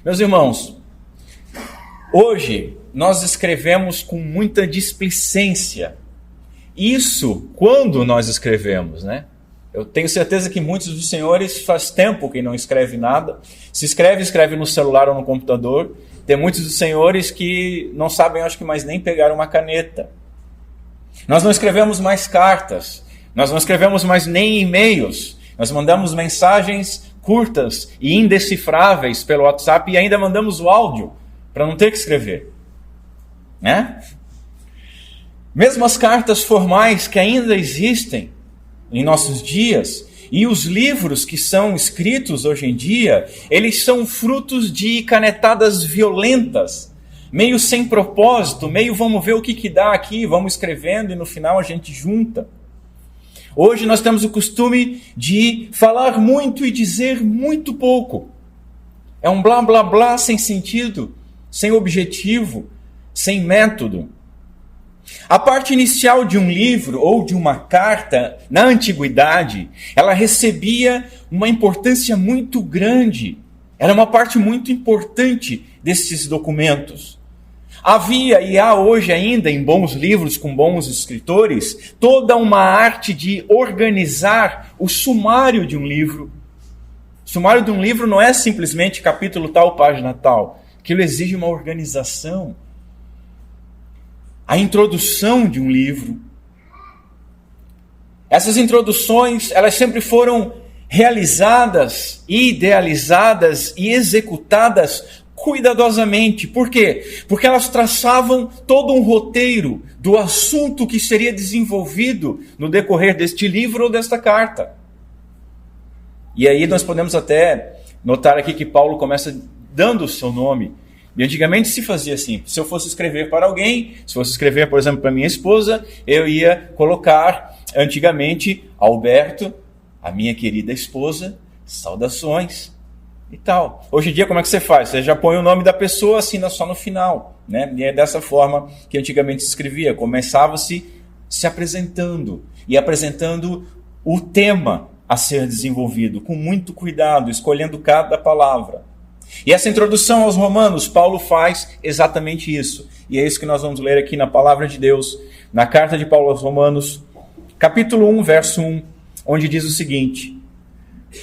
Meus irmãos, hoje nós escrevemos com muita displicência. Isso quando nós escrevemos, né? Eu tenho certeza que muitos dos senhores faz tempo que não escreve nada. Se escreve, escreve no celular ou no computador. Tem muitos dos senhores que não sabem, acho que mais nem pegar uma caneta. Nós não escrevemos mais cartas. Nós não escrevemos mais nem e-mails. Nós mandamos mensagens curtas e indecifráveis pelo WhatsApp e ainda mandamos o áudio para não ter que escrever. Né? Mesmo as cartas formais que ainda existem em nossos dias, e os livros que são escritos hoje em dia, eles são frutos de canetadas violentas, meio sem propósito, meio vamos ver o que dá aqui, vamos escrevendo e no final a gente junta. Hoje nós temos o costume de falar muito e dizer muito pouco. É um blá blá blá sem sentido, sem objetivo, sem método. A parte inicial de um livro ou de uma carta, na antiguidade, ela recebia uma importância muito grande. Era uma parte muito importante desses documentos. Havia e há hoje ainda, em bons livros com bons escritores, toda uma arte de organizar o sumário de um livro. O sumário de um livro não é simplesmente capítulo tal, página tal. Aquilo exige uma organização. A introdução de um livro. Essas introduções, elas sempre foram realizadas, idealizadas e executadas cuidadosamente. Por quê? Porque elas traçavam todo um roteiro do assunto que seria desenvolvido no decorrer deste livro ou desta carta. E aí nós podemos até notar aqui que Paulo começa dando o seu nome. E antigamente se fazia assim, se eu fosse escrever para alguém, se fosse escrever, por exemplo, para minha esposa, eu ia colocar, antigamente, Alberto, a minha querida esposa, saudações e tal. Hoje em dia, como é que você faz? Você já põe o nome da pessoa, assina só no final, né? E é dessa forma que antigamente se escrevia, começava-se se apresentando, e apresentando o tema a ser desenvolvido, com muito cuidado, escolhendo cada palavra. E essa introdução aos Romanos, Paulo faz exatamente isso. E é isso que nós vamos ler aqui na Palavra de Deus, na carta de Paulo aos Romanos, capítulo 1, verso 1, onde diz o seguinte: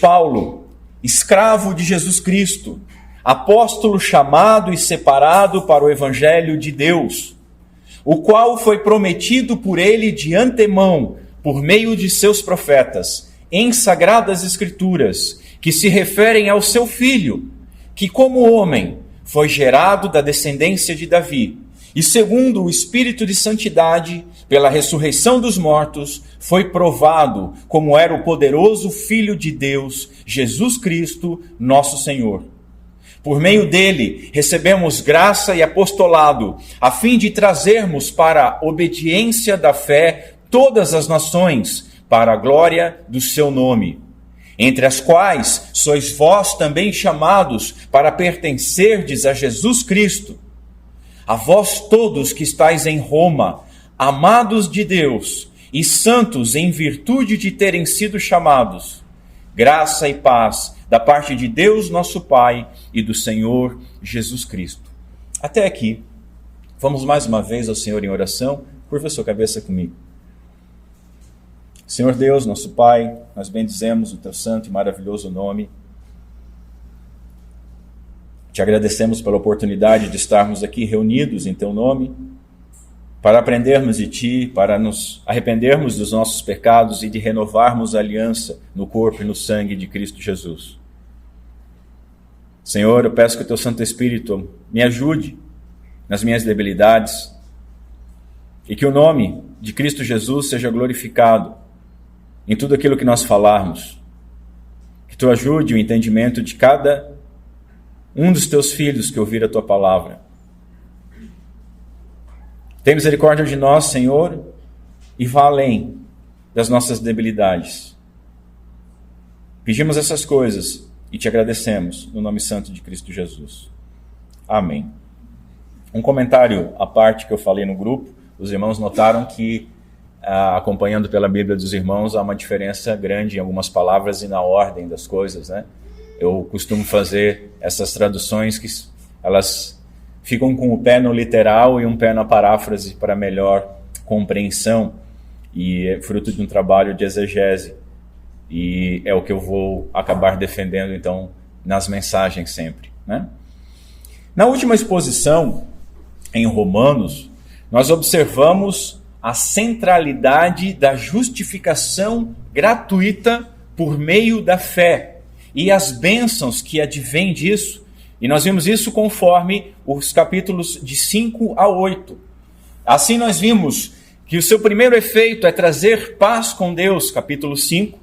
Paulo, escravo de Jesus Cristo, apóstolo chamado e separado para o Evangelho de Deus, o qual foi prometido por ele de antemão, por meio de seus profetas, em sagradas Escrituras, que se referem ao seu Filho, que como homem foi gerado da descendência de Davi, e segundo o Espírito de Santidade, pela ressurreição dos mortos, foi provado como era o poderoso Filho de Deus, Jesus Cristo, nosso Senhor. Por meio dele, recebemos graça e apostolado, a fim de trazermos para a obediência da fé todas as nações, para a glória do seu nome, entre as quais sois vós também chamados para pertencerdes a Jesus Cristo. A vós todos que estáis em Roma, amados de Deus e santos em virtude de terem sido chamados, graça e paz da parte de Deus nosso Pai e do Senhor Jesus Cristo. Até aqui. Vamos mais uma vez ao Senhor em oração. Curva sua cabeça comigo. Senhor Deus, nosso Pai, nós bendizemos o Teu santo e maravilhoso nome. Te agradecemos pela oportunidade de estarmos aqui reunidos em Teu nome, para aprendermos de Ti, para nos arrependermos dos nossos pecados e de renovarmos a aliança no corpo e no sangue de Cristo Jesus. Senhor, eu peço que o Teu Santo Espírito me ajude nas minhas debilidades e que o nome de Cristo Jesus seja glorificado em tudo aquilo que nós falarmos. Que Tu ajude o entendimento de cada um dos Teus filhos que ouvir a Tua palavra. Tem misericórdia de nós, Senhor, e vá além das nossas debilidades. Pedimos essas coisas e Te agradecemos no nome santo de Cristo Jesus. Amém. Um comentário à parte que eu falei no grupo, os irmãos notaram que acompanhando pela Bíblia dos irmãos, há uma diferença grande em algumas palavras e na ordem das coisas, né? Eu costumo fazer essas traduções que elas ficam com o pé no literal e um pé na paráfrase para melhor compreensão, e é fruto de um trabalho de exegese, e é o que eu vou acabar defendendo então nas mensagens sempre, né? Na última exposição em Romanos, nós observamos a centralidade da justificação gratuita por meio da fé e as bênçãos que advêm disso. E nós vimos isso conforme os capítulos de 5 a 8. Assim nós vimos que o seu primeiro efeito é trazer paz com Deus, capítulo 5.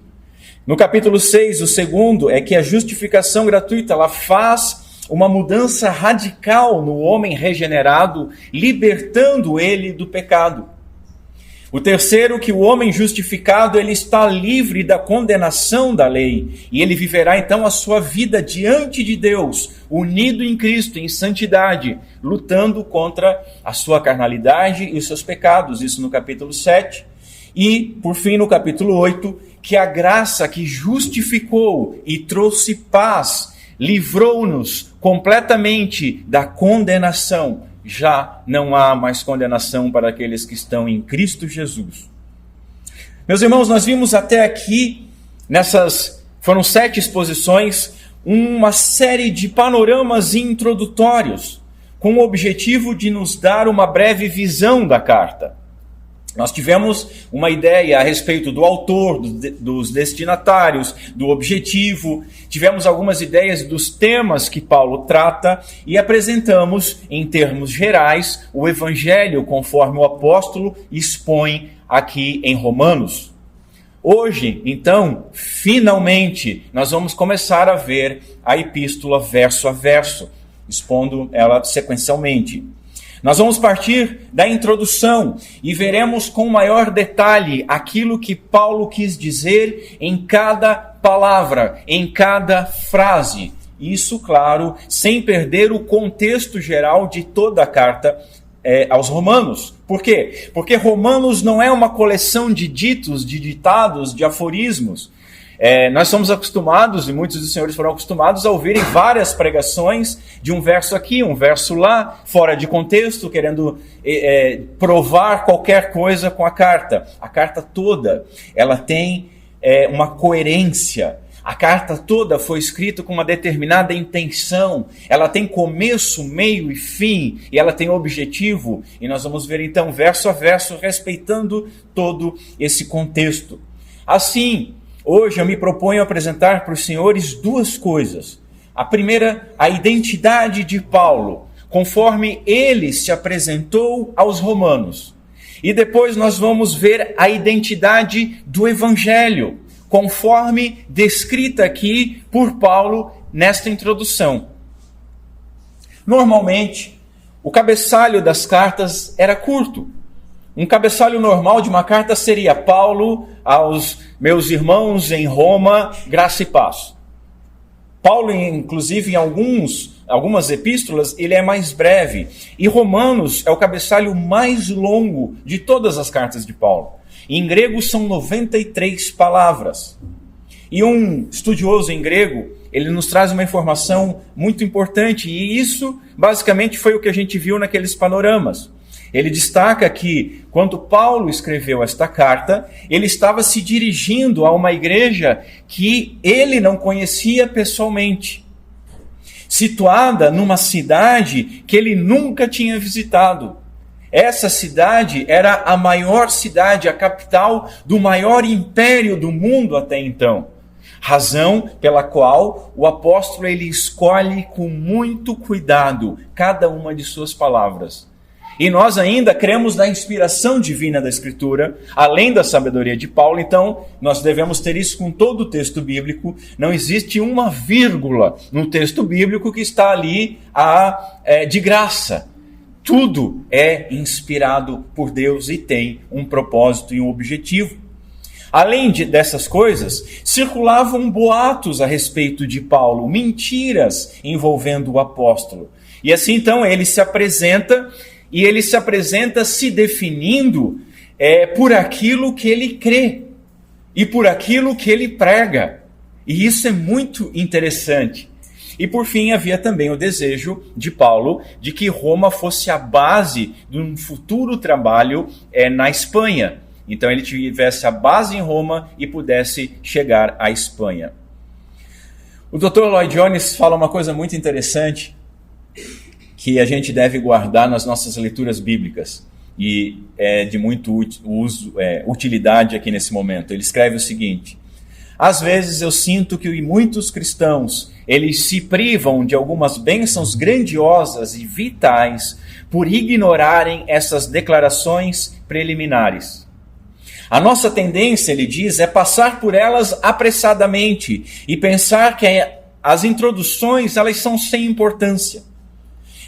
No capítulo 6, o segundo é que a justificação gratuita ela faz uma mudança radical no homem regenerado, libertando ele do pecado. O terceiro, que o homem justificado ele está livre da condenação da lei, e ele viverá então a sua vida diante de Deus, unido em Cristo, em santidade, lutando contra a sua carnalidade e os seus pecados, isso no capítulo 7. E, por fim, no capítulo 8, que a graça que justificou e trouxe paz, livrou-nos completamente da condenação. Já não há mais condenação para aqueles que estão em Cristo Jesus. Meus irmãos, nós vimos até aqui, foram 7 exposições, uma série de panoramas introdutórios, com o objetivo de nos dar uma breve visão da carta. Nós tivemos uma ideia a respeito do autor, dos destinatários, do objetivo, tivemos algumas ideias dos temas que Paulo trata e apresentamos, em termos gerais, o Evangelho conforme o apóstolo expõe aqui em Romanos. Hoje, então, finalmente, nós vamos começar a ver a epístola verso a verso, expondo ela sequencialmente. Nós vamos partir da introdução e veremos com maior detalhe aquilo que Paulo quis dizer em cada palavra, em cada frase. Isso, claro, sem perder o contexto geral de toda a carta aos Romanos. Por quê? Porque Romanos não é uma coleção de ditos, de ditados, de aforismos. Nós somos acostumados, e muitos dos senhores foram acostumados a ouvirem várias pregações de um verso aqui, um verso lá, fora de contexto, querendo provar qualquer coisa com a carta. A carta toda, ela tem uma coerência. A carta toda foi escrita com uma determinada intenção. Ela tem começo, meio e fim, e ela tem objetivo. E nós vamos ver então, verso a verso, respeitando todo esse contexto. Assim, hoje eu me proponho apresentar para os senhores 2 coisas. A primeira, a identidade de Paulo, conforme ele se apresentou aos romanos. E depois nós vamos ver a identidade do Evangelho, conforme descrita aqui por Paulo nesta introdução. Normalmente, o cabeçalho das cartas era curto. Um cabeçalho normal de uma carta seria: Paulo aos meus irmãos em Roma, graça e paz. Paulo, inclusive, em algumas epístolas, ele é mais breve. E Romanos é o cabeçalho mais longo de todas as cartas de Paulo. Em grego são 93 palavras. E um estudioso em grego, ele nos traz uma informação muito importante. E isso, basicamente, foi o que a gente viu naqueles panoramas. Ele destaca que, quando Paulo escreveu esta carta, ele estava se dirigindo a uma igreja que ele não conhecia pessoalmente, situada numa cidade que ele nunca tinha visitado. Essa cidade era a maior cidade, a capital do maior império do mundo até então. Razão pela qual o apóstolo ele escolhe com muito cuidado cada uma de suas palavras. E nós ainda cremos na inspiração divina da Escritura, além da sabedoria de Paulo, então nós devemos ter isso com todo o texto bíblico. Não existe uma vírgula no texto bíblico que está ali de graça. Tudo é inspirado por Deus e tem um propósito e um objetivo. Além dessas coisas, circulavam boatos a respeito de Paulo, mentiras envolvendo o apóstolo. E assim então ele se apresenta se definindo por aquilo que ele crê e por aquilo que ele prega E isso é muito interessante. E por fim, havia também o desejo de Paulo de que Roma fosse a base de um futuro trabalho na Espanha. Então ele tivesse a base em Roma e pudesse chegar à Espanha. O Dr. Lloyd Jones fala uma coisa muito interessante que a gente deve guardar nas nossas leituras bíblicas e é de muito utilidade aqui nesse momento. Ele escreve o seguinte: às vezes eu sinto que muitos cristãos, eles se privam de algumas bênçãos grandiosas e vitais por ignorarem essas declarações preliminares. A nossa tendência, ele diz, é passar por elas apressadamente e pensar que as introduções elas são sem importância.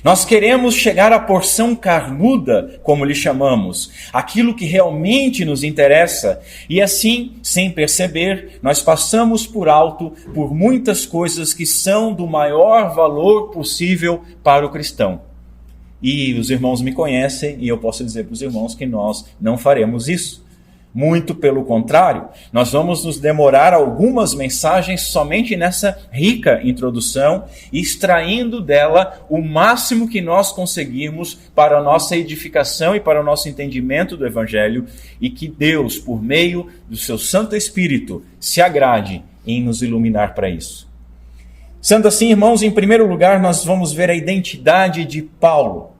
Nós queremos chegar à porção carnuda, como lhe chamamos, aquilo que realmente nos interessa, e assim, sem perceber, nós passamos por alto por muitas coisas que são do maior valor possível para o cristão. E os irmãos me conhecem, e eu posso dizer para os irmãos que nós não faremos isso. Muito pelo contrário, nós vamos nos demorar algumas mensagens somente nessa rica introdução, extraindo dela o máximo que nós conseguirmos para a nossa edificação e para o nosso entendimento do Evangelho, e que Deus, por meio do seu Santo Espírito, se agrade em nos iluminar para isso. Sendo assim, irmãos, em primeiro lugar, nós vamos ver a identidade de Paulo.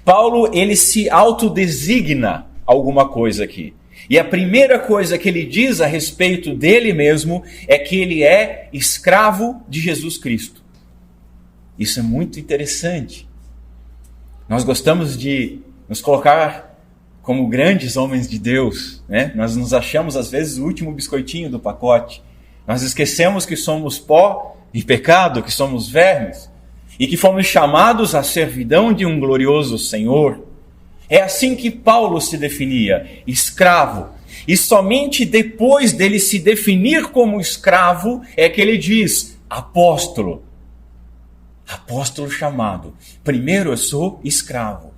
Paulo, ele se autodesigna alguma coisa aqui. E a primeira coisa que ele diz a respeito dele mesmo é que ele é escravo de Jesus Cristo. Isso é muito interessante. Nós gostamos de nos colocar como grandes homens de Deus, né? Nós nos achamos às vezes o último biscoitinho do pacote. Nós esquecemos que somos pó e pecado, que somos vermes, e que fomos chamados à servidão de um glorioso Senhor. É assim que Paulo se definia, escravo. E somente depois dele se definir como escravo é que ele diz, apóstolo. Apóstolo chamado. Primeiro eu sou escravo.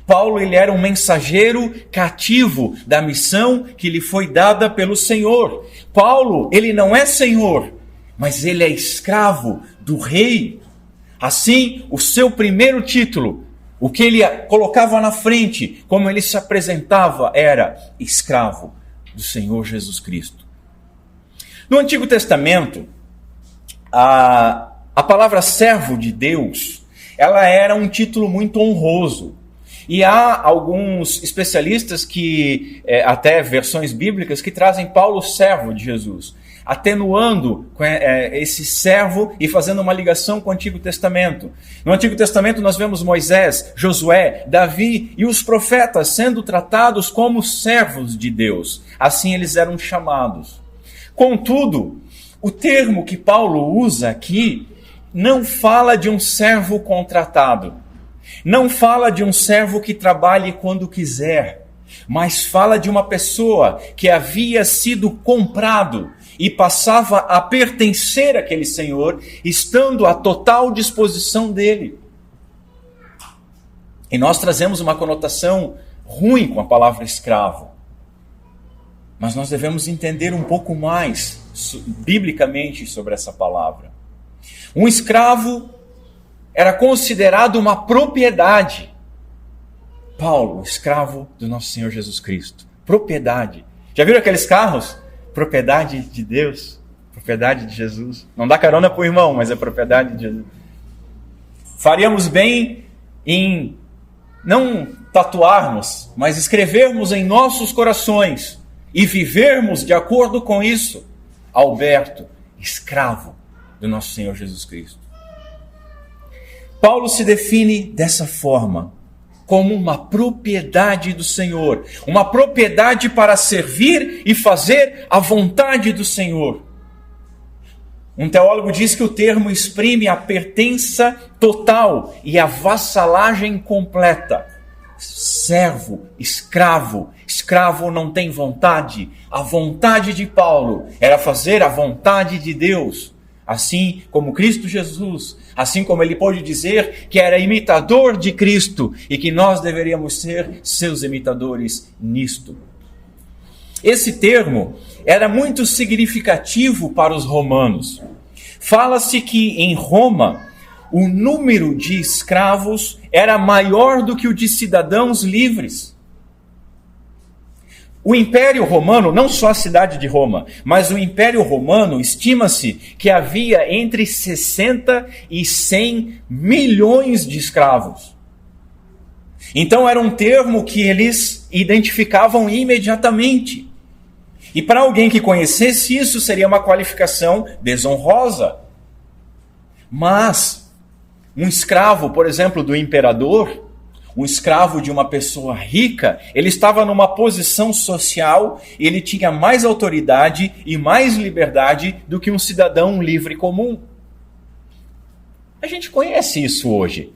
Paulo, ele era um mensageiro cativo da missão que lhe foi dada pelo Senhor. Paulo, ele não é senhor, mas ele é escravo do rei. Assim, o seu primeiro título, o que ele colocava na frente, como ele se apresentava, era escravo do Senhor Jesus Cristo. No Antigo Testamento, a palavra servo de Deus, ela era um título muito honroso. E há alguns especialistas que, até versões bíblicas, que trazem Paulo servo de Jesus, atenuando esse servo e fazendo uma ligação com o Antigo Testamento. No Antigo Testamento nós vemos Moisés, Josué, Davi e os profetas sendo tratados como servos de Deus. Assim eles eram chamados. Contudo, o termo que Paulo usa aqui não fala de um servo contratado. Não fala de um servo que trabalhe quando quiser, mas fala de uma pessoa que havia sido comprado e passava a pertencer àquele Senhor, estando à total disposição dele. E nós trazemos uma conotação ruim com a palavra escravo. Mas nós devemos entender um pouco mais, biblicamente, sobre essa palavra. Um escravo era considerado uma propriedade. Paulo, escravo do nosso Senhor Jesus Cristo. Propriedade. Já viram aqueles carros? Propriedade de Deus, propriedade de Jesus. Não dá carona para o irmão, mas é propriedade de Jesus. Faríamos bem em não tatuarmos, mas escrevermos em nossos corações e vivermos de acordo com isso. Alberto, escravo do nosso Senhor Jesus Cristo. Paulo se define dessa forma, como uma propriedade do Senhor, uma propriedade para servir e fazer a vontade do Senhor. Um teólogo diz que o termo exprime a pertença total e a vassalagem completa. Servo, escravo não tem vontade. A vontade de Paulo era fazer a vontade de Deus. Assim como Cristo Jesus, assim como ele pôde dizer que era imitador de Cristo e que nós deveríamos ser seus imitadores nisto. Esse termo era muito significativo para os romanos. Fala-se que em Roma, o número de escravos era maior do que o de cidadãos livres. O Império Romano, não só a cidade de Roma, mas o Império Romano, estima-se que havia entre 60 e 100 milhões de escravos. Então era um termo que eles identificavam imediatamente. E para alguém que conhecesse isso, seria uma qualificação desonrosa. Mas um escravo, por exemplo, do imperador, um escravo de uma pessoa rica, ele estava numa posição social, ele tinha mais autoridade e mais liberdade do que um cidadão livre comum. A gente conhece isso hoje.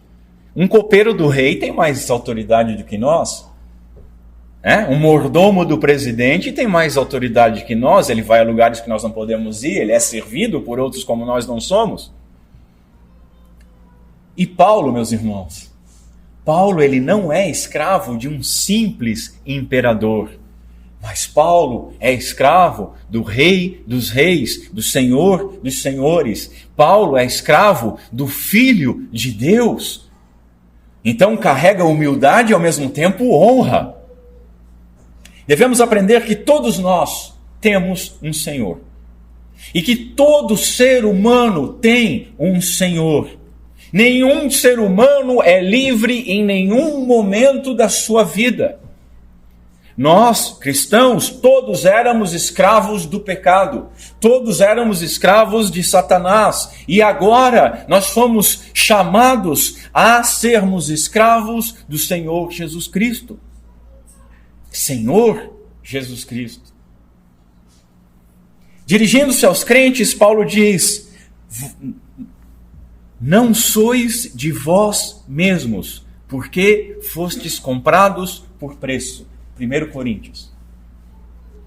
Um copeiro do rei tem mais autoridade do que nós. Um mordomo do presidente tem mais autoridade que nós, ele vai a lugares que nós não podemos ir, ele é servido por outros como nós não somos. E Paulo, meus irmãos, Paulo ele não é escravo de um simples imperador, mas Paulo é escravo do rei dos reis, do senhor dos senhores. Paulo é escravo do Filho de Deus. Então carrega humildade e ao mesmo tempo honra. Devemos aprender que todos nós temos um Senhor. E que todo ser humano tem um Senhor. Nenhum ser humano é livre em nenhum momento da sua vida. Nós, cristãos, todos éramos escravos do pecado. Todos éramos escravos de Satanás. E agora nós fomos chamados a sermos escravos do Senhor Jesus Cristo. Senhor Jesus Cristo. Dirigindo-se aos crentes, Paulo diz: não sois de vós mesmos, porque fostes comprados por preço. 1 Coríntios.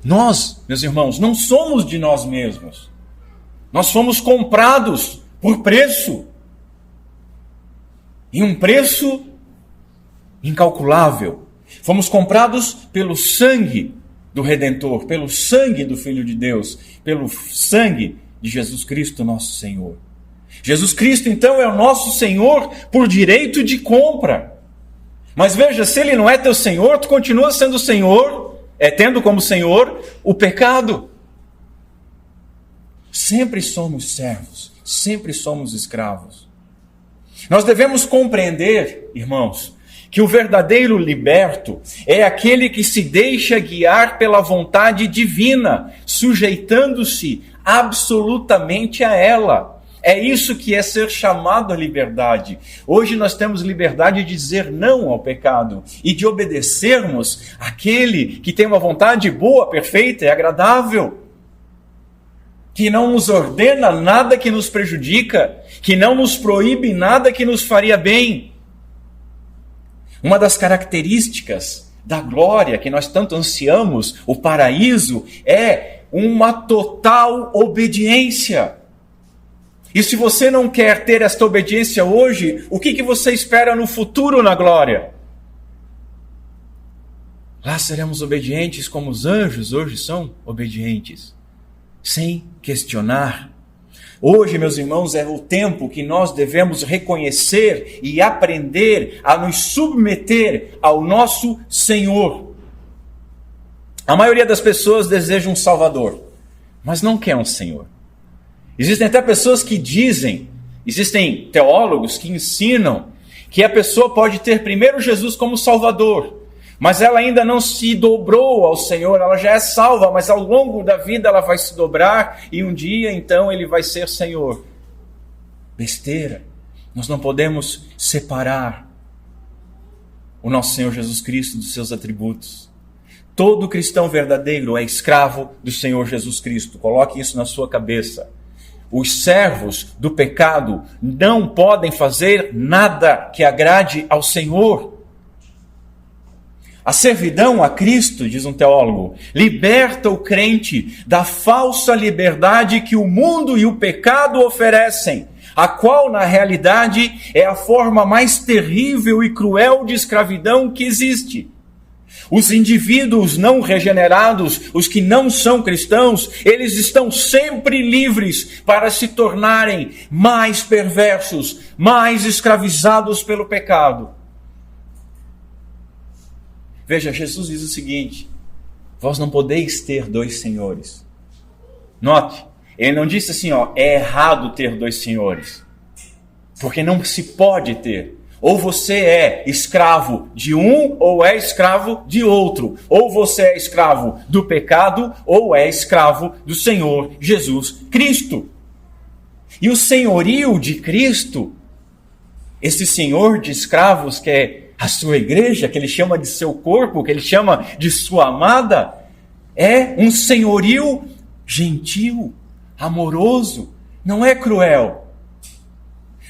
Nós, meus irmãos, não somos de nós mesmos. Nós fomos comprados por preço. E um preço incalculável. Fomos comprados pelo sangue do Redentor, pelo sangue do Filho de Deus, pelo sangue de Jesus Cristo, nosso Senhor. Jesus Cristo, então, é o nosso Senhor por direito de compra. Mas veja, se Ele não é teu Senhor, tu continua sendo Senhor, tendo como Senhor o pecado. Sempre somos servos, sempre somos escravos. Nós devemos compreender, irmãos, que o verdadeiro liberto é aquele que se deixa guiar pela vontade divina, sujeitando-se absolutamente a ela. É isso que é ser chamado à liberdade. Hoje nós temos liberdade de dizer não ao pecado e de obedecermos àquele que tem uma vontade boa, perfeita e agradável, que não nos ordena nada que nos prejudica, que não nos proíbe nada que nos faria bem. Uma das características da glória que nós tanto ansiamos, o paraíso, é uma total obediência. E se você não quer ter esta obediência hoje, o que você espera no futuro na glória? Lá seremos obedientes como os anjos hoje são obedientes, sem questionar. Hoje, meus irmãos, é o tempo que nós devemos reconhecer e aprender a nos submeter ao nosso Senhor. A maioria das pessoas deseja um Salvador, mas não quer um Senhor. Existem até pessoas que dizem, existem teólogos que ensinam que a pessoa pode ter primeiro Jesus como Salvador, mas ela ainda não se dobrou ao Senhor, ela já é salva, mas ao longo da vida ela vai se dobrar e um dia então ele vai ser Senhor. Besteira. Nós não podemos separar o nosso Senhor Jesus Cristo dos seus atributos. Todo cristão verdadeiro é escravo do Senhor Jesus Cristo. Coloque isso na sua cabeça. Os servos do pecado não podem fazer nada que agrade ao Senhor. A servidão a Cristo, diz um teólogo, liberta o crente da falsa liberdade que o mundo e o pecado oferecem, a qual, na realidade, é a forma mais terrível e cruel de escravidão que existe. Os indivíduos não regenerados, os que não são cristãos, eles estão sempre livres para se tornarem mais perversos, mais escravizados pelo pecado. Veja, Jesus diz o seguinte: vós não podeis ter dois senhores. Note, ele não disse assim, é errado ter dois senhores. Porque não se pode ter. Ou você é escravo de um, ou é escravo de outro. Ou você é escravo do pecado, ou é escravo do Senhor Jesus Cristo. E o senhorio de Cristo, esse senhor de escravos que é a sua igreja, que ele chama de seu corpo, que ele chama de sua amada, é um senhorio gentil, amoroso, não é cruel.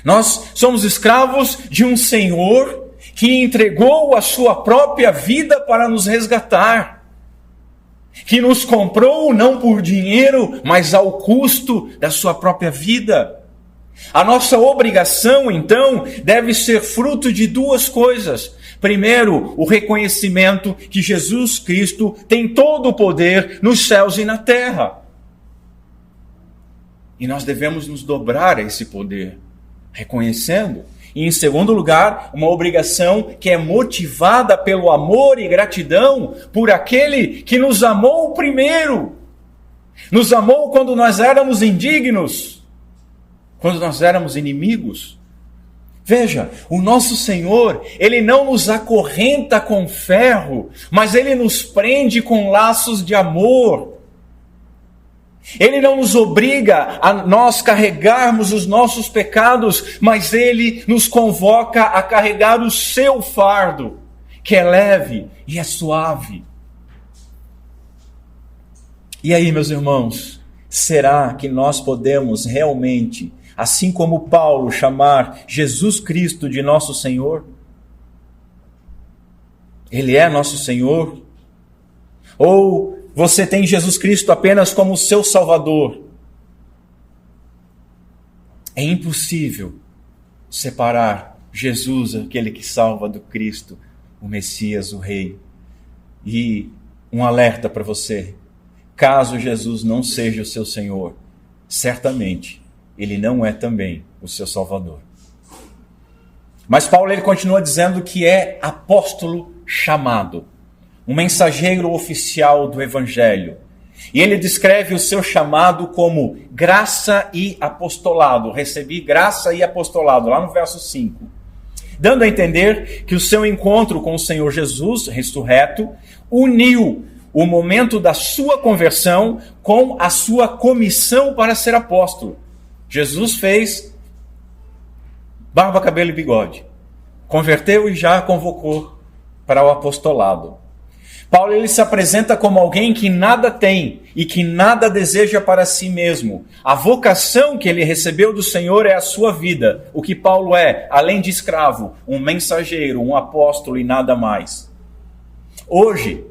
Nós somos escravos de um Senhor que entregou a sua própria vida para nos resgatar, que nos comprou não por dinheiro, mas ao custo da sua própria vida. A nossa obrigação, então, deve ser fruto de duas coisas. Primeiro, o reconhecimento que Jesus Cristo tem todo o poder nos céus e na terra. E nós devemos nos dobrar a esse poder, reconhecendo. E em segundo lugar, uma obrigação que é motivada pelo amor e gratidão por aquele que nos amou primeiro. Nos amou quando nós éramos indignos, quando nós éramos inimigos. Veja, o nosso Senhor, Ele não nos acorrenta com ferro, mas Ele nos prende com laços de amor. Ele não nos obriga a nós carregarmos os nossos pecados, mas Ele nos convoca a carregar o seu fardo, que é leve e é suave. E aí, meus irmãos, será que nós podemos realmente, assim como Paulo, chamar Jesus Cristo de nosso Senhor? Ele é nosso Senhor? Ou você tem Jesus Cristo apenas como seu Salvador? É impossível separar Jesus, aquele que salva, do Cristo, o Messias, o Rei. E um alerta para você: caso Jesus não seja o seu Senhor, certamente Ele não é também o seu Salvador. Mas Paulo ele continua dizendo que é apóstolo chamado, um mensageiro oficial do Evangelho. E ele descreve o seu chamado como graça e apostolado. Recebi graça e apostolado, lá no verso 5. Dando a entender que o seu encontro com o Senhor Jesus, ressurreto, uniu o momento da sua conversão com a sua comissão para ser apóstolo. Jesus fez barba, cabelo e bigode. Converteu e já convocou para o apostolado. Paulo ele se apresenta como alguém que nada tem e que nada deseja para si mesmo. A vocação que ele recebeu do Senhor é a sua vida. O que Paulo é, além de escravo, um mensageiro, um apóstolo e nada mais. Hoje,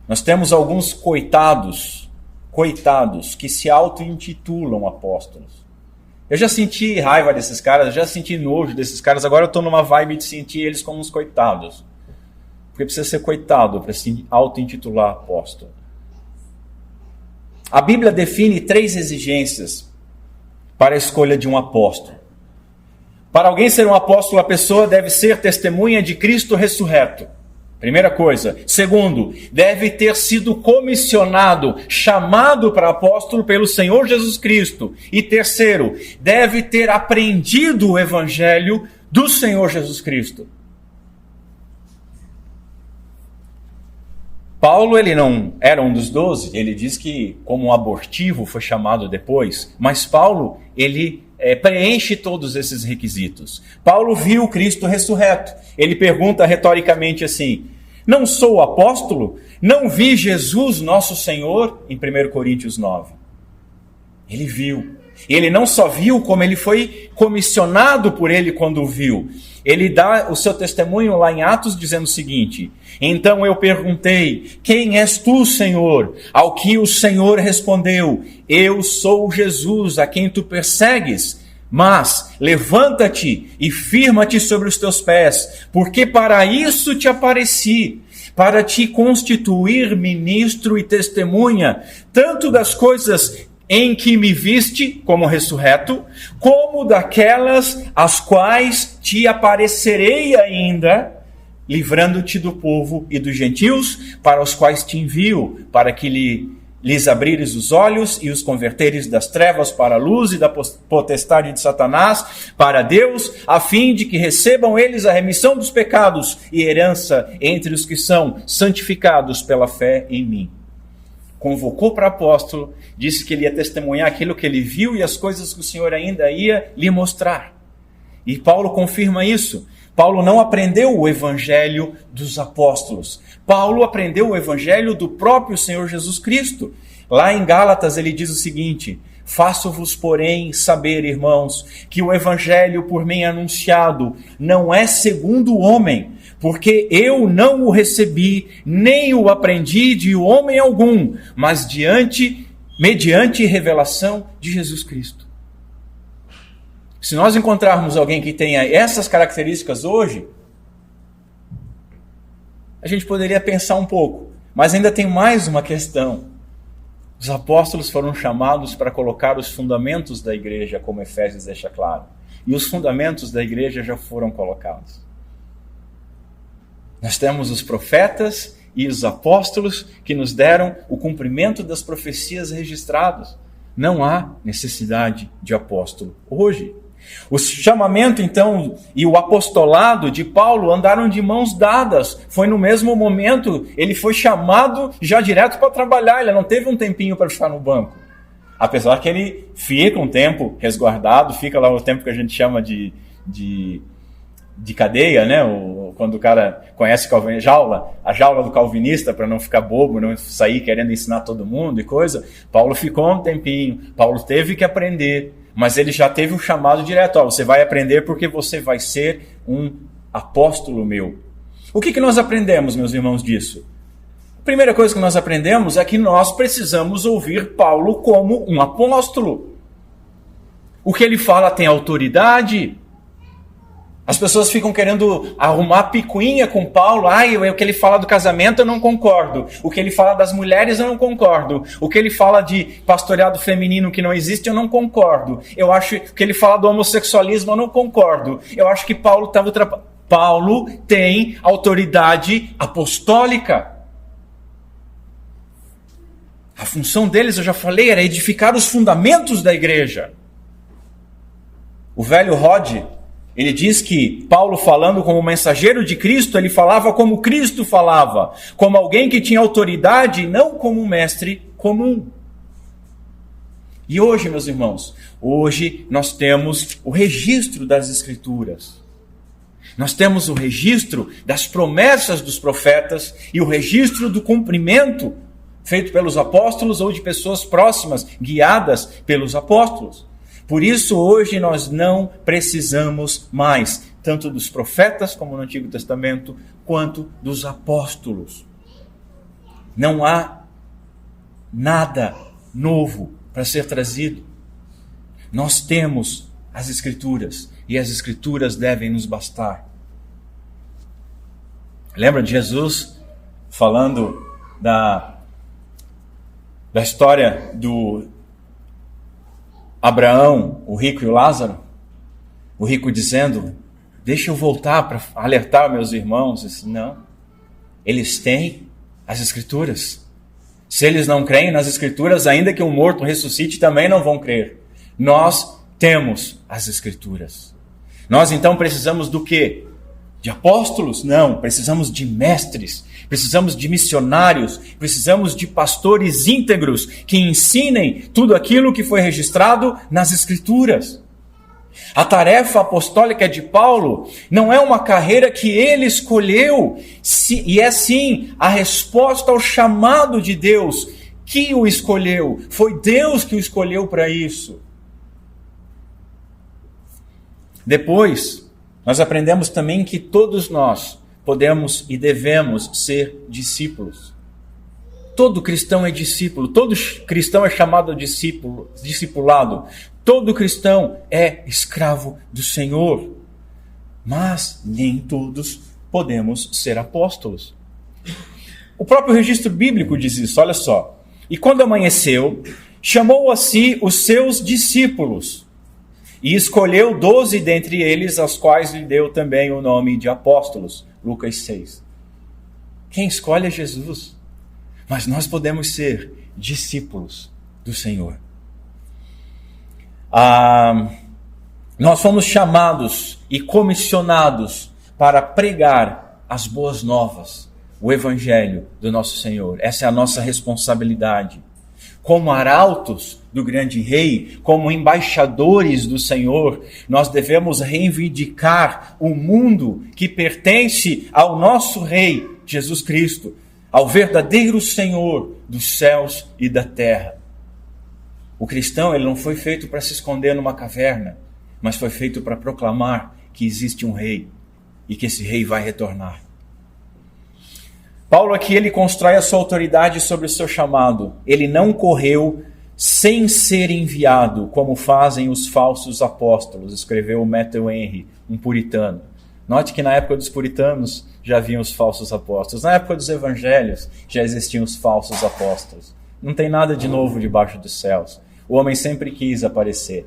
nós temos alguns coitados que se auto-intitulam apóstolos. Eu já senti raiva desses caras, já senti nojo desses caras, agora eu estou numa vibe de sentir eles como uns coitados. Porque precisa ser coitado para se auto-intitular apóstolo. A Bíblia define 3 exigências para a escolha de um apóstolo. Para alguém ser um apóstolo, a pessoa deve ser testemunha de Cristo ressurreto. Primeira coisa. Segundo, deve ter sido comissionado, chamado para apóstolo pelo Senhor Jesus Cristo. E terceiro, deve ter aprendido o Evangelho do Senhor Jesus Cristo. Paulo, ele não era um dos 12, ele diz que como um abortivo foi chamado depois, mas Paulo, ele preenche todos esses requisitos. Paulo viu Cristo ressurreto. Ele pergunta retoricamente assim: não sou apóstolo? Não vi Jesus nosso Senhor? Em 1 Coríntios 9. Ele viu. Ele não só viu, como ele foi comissionado por ele quando o viu. Ele dá o seu testemunho lá em Atos dizendo o seguinte: então eu perguntei, quem és tu, Senhor? Ao que o Senhor respondeu, eu sou Jesus, a quem tu persegues. Mas levanta-te e firma-te sobre os teus pés, porque para isso te apareci, para te constituir ministro e testemunha, tanto das coisas em que me viste como ressurreto, como daquelas as quais te aparecerei ainda, livrando-te do povo e dos gentios, para os quais te envio, para que lhes abrires os olhos e os converteres das trevas para a luz e da potestade de Satanás para Deus, a fim de que recebam eles a remissão dos pecados e herança entre os que são santificados pela fé em mim. Convocou para apóstolo, disse que ele ia testemunhar aquilo que ele viu e as coisas que o Senhor ainda ia lhe mostrar. E Paulo confirma isso. Paulo não aprendeu o evangelho dos apóstolos. Paulo aprendeu o evangelho do próprio Senhor Jesus Cristo. Lá em Gálatas ele diz o seguinte: faço-vos, porém, saber, irmãos, que o evangelho por mim anunciado não é segundo o homem, porque eu não o recebi, nem o aprendi de homem algum, mas mediante revelação de Jesus Cristo. Se nós encontrarmos alguém que tenha essas características hoje, a gente poderia pensar um pouco. Mas ainda tem mais uma questão. Os apóstolos foram chamados para colocar os fundamentos da igreja, como Efésios deixa claro. E os fundamentos da igreja já foram colocados. Nós temos os profetas e os apóstolos que nos deram o cumprimento das profecias registradas. Não há necessidade de apóstolo hoje. O chamamento, então, e o apostolado de Paulo andaram de mãos dadas. Foi no mesmo momento, ele foi chamado já direto para trabalhar, ele não teve um tempinho para ficar no banco. Apesar que ele fica um tempo resguardado, fica lá o tempo que a gente chama de cadeia, né? Quando o cara conhece a jaula do calvinista, para não ficar bobo, não sair querendo ensinar todo mundo e coisa. Paulo ficou um tempinho, Paulo teve que aprender. Mas ele já teve um chamado direto. Você vai aprender porque você vai ser um apóstolo meu. O que nós aprendemos, meus irmãos, disso? A primeira coisa que nós aprendemos é que nós precisamos ouvir Paulo como um apóstolo. O que ele fala tem autoridade. As pessoas ficam querendo arrumar picuinha com Paulo. O que ele fala do casamento eu não concordo. O que ele fala das mulheres eu não concordo. O que ele fala de pastoreado feminino que não existe eu não concordo. Eu acho que ele fala do homossexualismo eu não concordo. Eu acho que Paulo Paulo tem autoridade apostólica. A função deles, eu já falei, era edificar os fundamentos da igreja. O velho Rod, ele diz que Paulo, falando como mensageiro de Cristo, ele falava como Cristo falava, como alguém que tinha autoridade, não como um mestre comum. E hoje, meus irmãos, hoje nós temos o registro das Escrituras. Nós temos o registro das promessas dos profetas e o registro do cumprimento feito pelos apóstolos ou de pessoas próximas, guiadas pelos apóstolos. Por isso, hoje, nós não precisamos mais, tanto dos profetas, como no Antigo Testamento, quanto dos apóstolos. Não há nada novo para ser trazido. Nós temos as Escrituras, e as Escrituras devem nos bastar. Lembra de Jesus falando da história do Abraão, o rico e o Lázaro? O rico dizendo: deixa eu voltar para alertar meus irmãos. Disse, não, eles têm as Escrituras. Se eles não creem nas Escrituras, ainda que um morto ressuscite, também não vão crer. Nós temos as Escrituras. Nós então precisamos do quê? De apóstolos? Não, precisamos de mestres, precisamos de missionários, precisamos de pastores íntegros que ensinem tudo aquilo que foi registrado nas Escrituras. A tarefa apostólica de Paulo não é uma carreira que ele escolheu, e é sim a resposta ao chamado de Deus que o escolheu. Foi Deus que o escolheu para isso. Depois, nós aprendemos também que todos nós podemos e devemos ser discípulos. Todo cristão é discípulo, todo cristão é chamado a discipulado, todo cristão é escravo do Senhor. Mas nem todos podemos ser apóstolos. O próprio registro bíblico diz isso, olha só. E quando amanheceu, chamou a si os seus discípulos e escolheu 12 dentre eles, aos quais lhe deu também o nome de apóstolos. Lucas 6. Quem escolhe é Jesus. Mas nós podemos ser discípulos do Senhor. Nós fomos chamados e comissionados para pregar as boas novas, o Evangelho do nosso Senhor. Essa é a nossa responsabilidade. Como arautos do grande rei, como embaixadores do Senhor, nós devemos reivindicar o mundo que pertence ao nosso Rei, Jesus Cristo, ao verdadeiro Senhor dos céus e da terra. O cristão, ele não foi feito para se esconder numa caverna, mas foi feito para proclamar que existe um rei e que esse rei vai retornar. Paulo aqui, ele constrói a sua autoridade sobre o seu chamado. Ele não correu sem ser enviado, como fazem os falsos apóstolos, escreveu Matthew Henry, um puritano. Note que na época dos puritanos já haviam os falsos apóstolos. Na época dos evangelhos já existiam os falsos apóstolos. Não tem nada de novo debaixo dos céus. O homem sempre quis aparecer.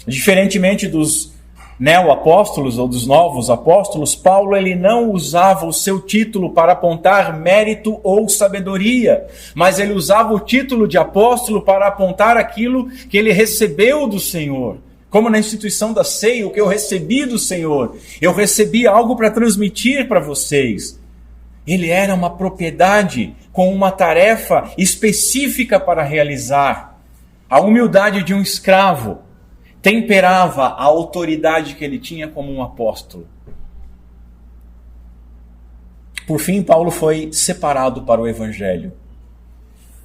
Diferentemente dos neo-apóstolos ou dos novos apóstolos, Paulo, ele não usava o seu título para apontar mérito ou sabedoria, mas ele usava o título de apóstolo para apontar aquilo que ele recebeu do Senhor. Como na instituição da ceia, o que eu recebi do Senhor. Eu recebi algo para transmitir para vocês. Ele era uma propriedade com uma tarefa específica para realizar. A humildade de um escravo temperava a autoridade que ele tinha como um apóstolo. Por fim, Paulo foi separado para o Evangelho.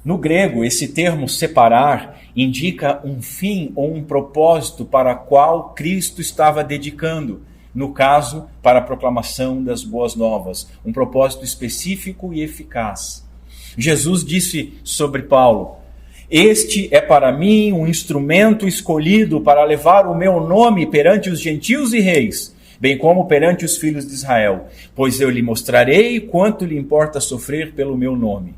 No grego, esse termo separar indica um fim ou um propósito para qual Cristo estava dedicando, no caso, para a proclamação das boas novas, um propósito específico e eficaz. Jesus disse sobre Paulo: este é para mim um instrumento escolhido para levar o meu nome perante os gentios e reis, bem como perante os filhos de Israel, pois eu lhe mostrarei quanto lhe importa sofrer pelo meu nome.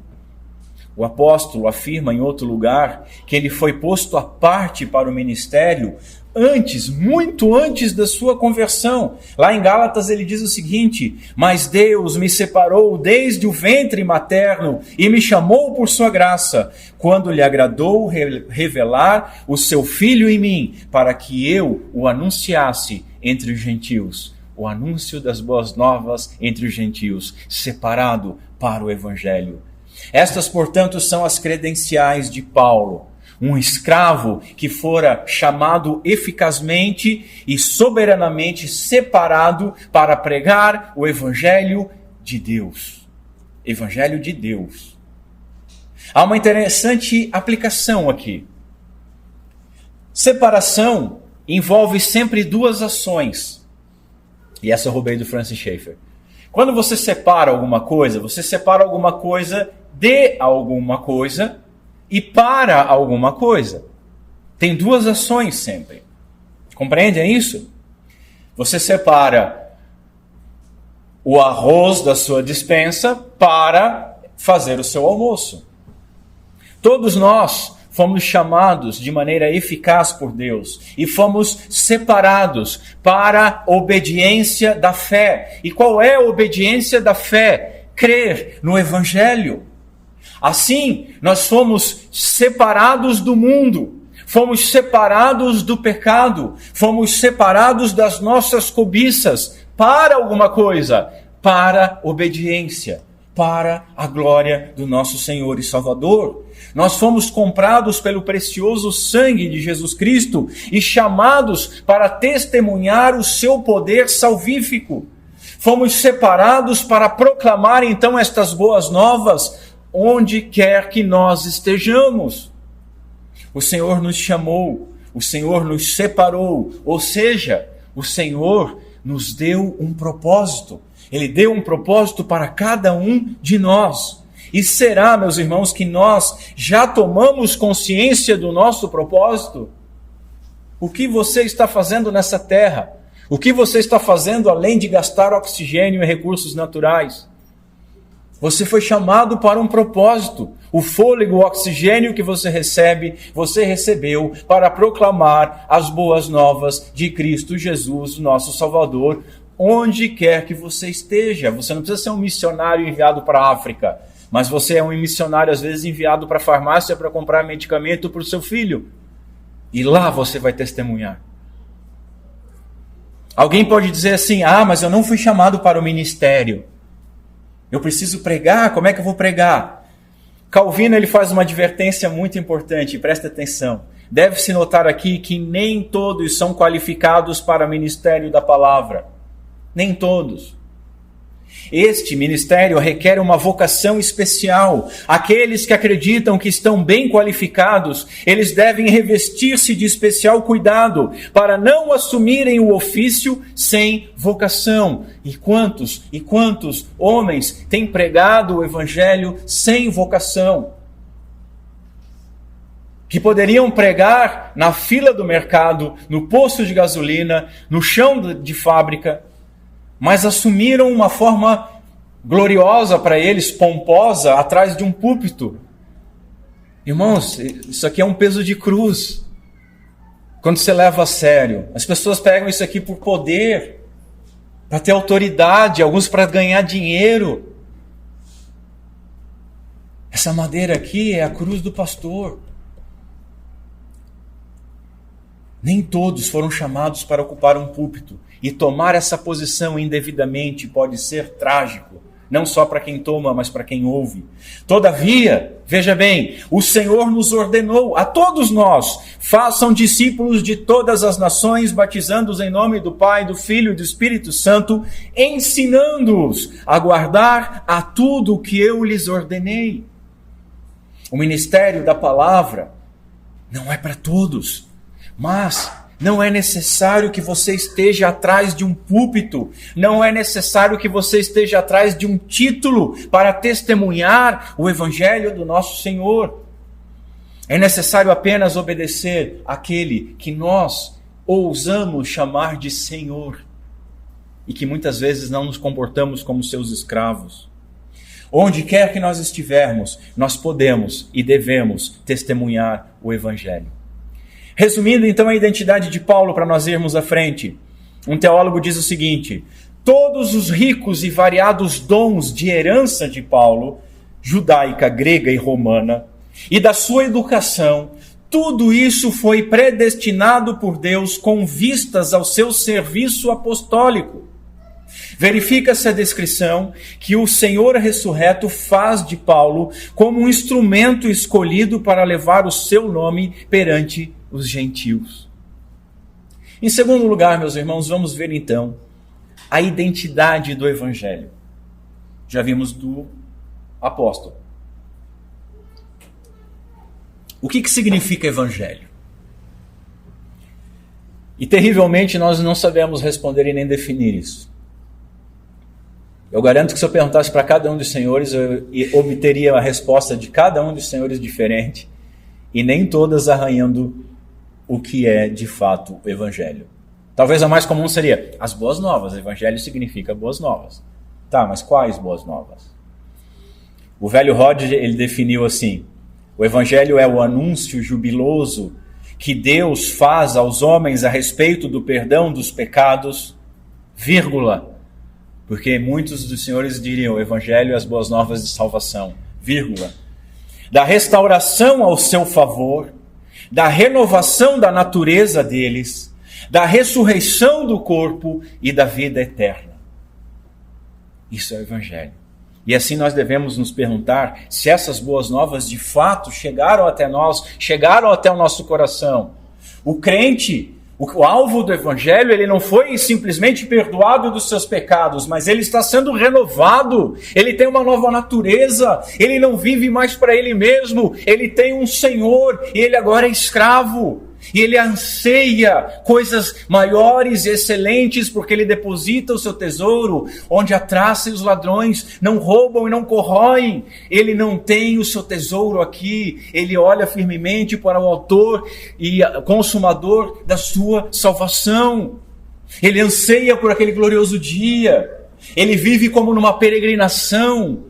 O apóstolo afirma em outro lugar que ele foi posto à parte para o ministério antes, muito antes da sua conversão. Lá em Gálatas ele diz o seguinte: mas Deus me separou desde o ventre materno e me chamou por sua graça, quando lhe agradou revelar o seu Filho em mim, para que eu o anunciasse entre os gentios. O anúncio das boas novas entre os gentios, separado para o Evangelho. Estas, portanto, são as credenciais de Paulo, um escravo que fora chamado eficazmente e soberanamente separado para pregar o Evangelho de Deus. Evangelho de Deus. Há uma interessante aplicação aqui. Separação envolve sempre duas ações. E essa eu roubei do Francis Schaeffer. Quando você separa alguma coisa, você separa alguma coisa de alguma coisa e para alguma coisa. Tem duas ações sempre. Compreendem isso? Você separa o arroz da sua despensa para fazer o seu almoço. Todos nós fomos chamados de maneira eficaz por Deus e fomos separados para a obediência da fé. E qual é a obediência da fé? Crer no Evangelho. Assim, nós fomos separados do mundo, fomos separados do pecado, fomos separados das nossas cobiças para alguma coisa, para obediência, para a glória do nosso Senhor e Salvador. Nós fomos comprados pelo precioso sangue de Jesus Cristo e chamados para testemunhar o seu poder salvífico. Fomos separados para proclamar então estas boas novas onde quer que nós estejamos. O Senhor nos chamou, o Senhor nos separou, ou seja, o Senhor nos deu um propósito. Ele deu um propósito para cada um de nós. E será, meus irmãos, que nós já tomamos consciência do nosso propósito? O que você está fazendo nessa terra? O que você está fazendo além de gastar oxigênio e recursos naturais? Você foi chamado para um propósito. O fôlego, o oxigênio que você recebe, você recebeu para proclamar as boas novas de Cristo Jesus, nosso Salvador, onde quer que você esteja. Você não precisa ser um missionário enviado para a África, mas você é um missionário, às vezes, enviado para a farmácia para comprar medicamento para o seu filho. E lá você vai testemunhar. Alguém pode dizer assim, mas eu não fui chamado para o ministério. Eu preciso pregar, como é que eu vou pregar? Calvino ele faz uma advertência muito importante, presta atenção. Deve-se notar aqui que nem todos são qualificados para o ministério da palavra. Nem todos. Este ministério requer uma vocação especial. Aqueles que acreditam que estão bem qualificados, eles devem revestir-se de especial cuidado para não assumirem o ofício sem vocação. E quantos homens têm pregado o evangelho sem vocação? Que poderiam pregar na fila do mercado, no posto de gasolina, no chão de fábrica, mas assumiram uma forma gloriosa para eles, pomposa, atrás de um púlpito. Irmãos, isso aqui é um peso de cruz. Quando você leva a sério. As pessoas pegam isso aqui por poder, para ter autoridade, alguns para ganhar dinheiro. Essa madeira aqui é a cruz do pastor. Nem todos foram chamados para ocupar um púlpito. E tomar essa posição indevidamente pode ser trágico, não só para quem toma, mas para quem ouve. Todavia, veja bem, o Senhor nos ordenou, a todos nós, façam discípulos de todas as nações, batizando-os em nome do Pai, do Filho e do Espírito Santo, ensinando-os a guardar a tudo o que eu lhes ordenei. O ministério da palavra não é para todos, mas não é necessário que você esteja atrás de um púlpito, não é necessário que você esteja atrás de um título para testemunhar o evangelho do nosso Senhor. É necessário apenas obedecer àquele que nós ousamos chamar de Senhor e que muitas vezes não nos comportamos como seus escravos. Onde quer que nós estivermos, nós podemos e devemos testemunhar o evangelho. Resumindo então a identidade de Paulo para nós irmos à frente, um teólogo diz o seguinte: todos os ricos e variados dons de herança de Paulo, judaica, grega e romana, e da sua educação, tudo isso foi predestinado por Deus com vistas ao seu serviço apostólico. Verifica-se a descrição que o Senhor ressurreto faz de Paulo como um instrumento escolhido para levar o seu nome perante os gentios. Em segundo lugar, meus irmãos, vamos ver então a identidade do evangelho. Já vimos do apóstolo. O que significa evangelho? E terrivelmente nós não sabemos responder e nem definir isso. Eu garanto que se eu perguntasse para cada um dos senhores, eu obteria a resposta de cada um dos senhores diferente, e nem todas arranhando o que é de fato o evangelho. Talvez a mais comum seria as boas novas. Evangelho significa boas novas. Tá, mas quais boas novas? O velho Roger, ele definiu assim: o evangelho é o anúncio jubiloso que Deus faz aos homens a respeito do perdão dos pecados, vírgula, porque muitos dos senhores diriam o evangelho é as boas novas de salvação, vírgula, da restauração ao seu favor, da renovação da natureza deles, da ressurreição do corpo e da vida eterna. Isso é o evangelho. E assim nós devemos nos perguntar se essas boas novas de fato chegaram até nós, chegaram até o nosso coração. O crente, o alvo do evangelho, ele não foi simplesmente perdoado dos seus pecados, mas ele está sendo renovado, ele tem uma nova natureza, ele não vive mais para ele mesmo, ele tem um Senhor e ele agora é escravo. E ele anseia coisas maiores e excelentes, porque ele deposita o seu tesouro onde a traça e os ladrões não roubam e não corroem. Ele não tem o seu tesouro aqui, ele olha firmemente para o autor e consumador da sua salvação. Ele anseia por aquele glorioso dia, ele vive como numa peregrinação.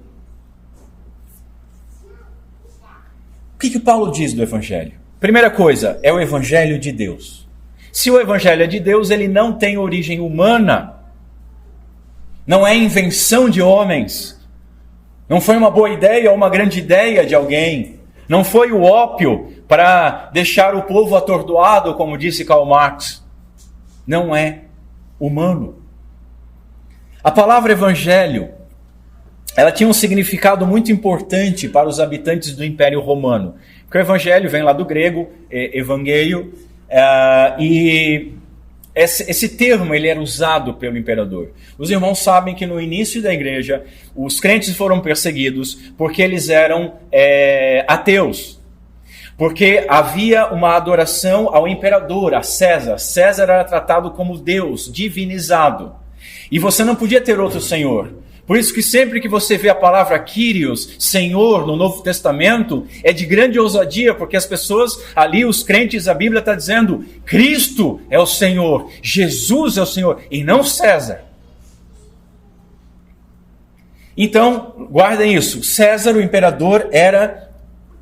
que Paulo diz do Evangelho? Primeira coisa, é o Evangelho de Deus. Se o Evangelho é de Deus, ele não tem origem humana. Não é invenção de homens. Não foi uma boa ideia ou uma grande ideia de alguém. Não foi o ópio para deixar o povo atordoado, como disse Karl Marx. Não é humano. A palavra evangelho, ela tinha um significado muito importante para os habitantes do Império Romano. Porque o evangelho vem lá do grego, evangelho, e esse termo ele era usado pelo imperador. Os irmãos sabem que no início da igreja, os crentes foram perseguidos porque eles eram ateus. Porque havia uma adoração ao imperador, a César. César era tratado como Deus, divinizado. E você não podia ter outro senhor. Por isso que sempre que você vê a palavra Kyrios, Senhor, no Novo Testamento, é de grande ousadia, porque as pessoas ali, os crentes, a Bíblia está dizendo, Cristo é o Senhor, Jesus é o Senhor, e não César. Então, guardem isso, César, o imperador, era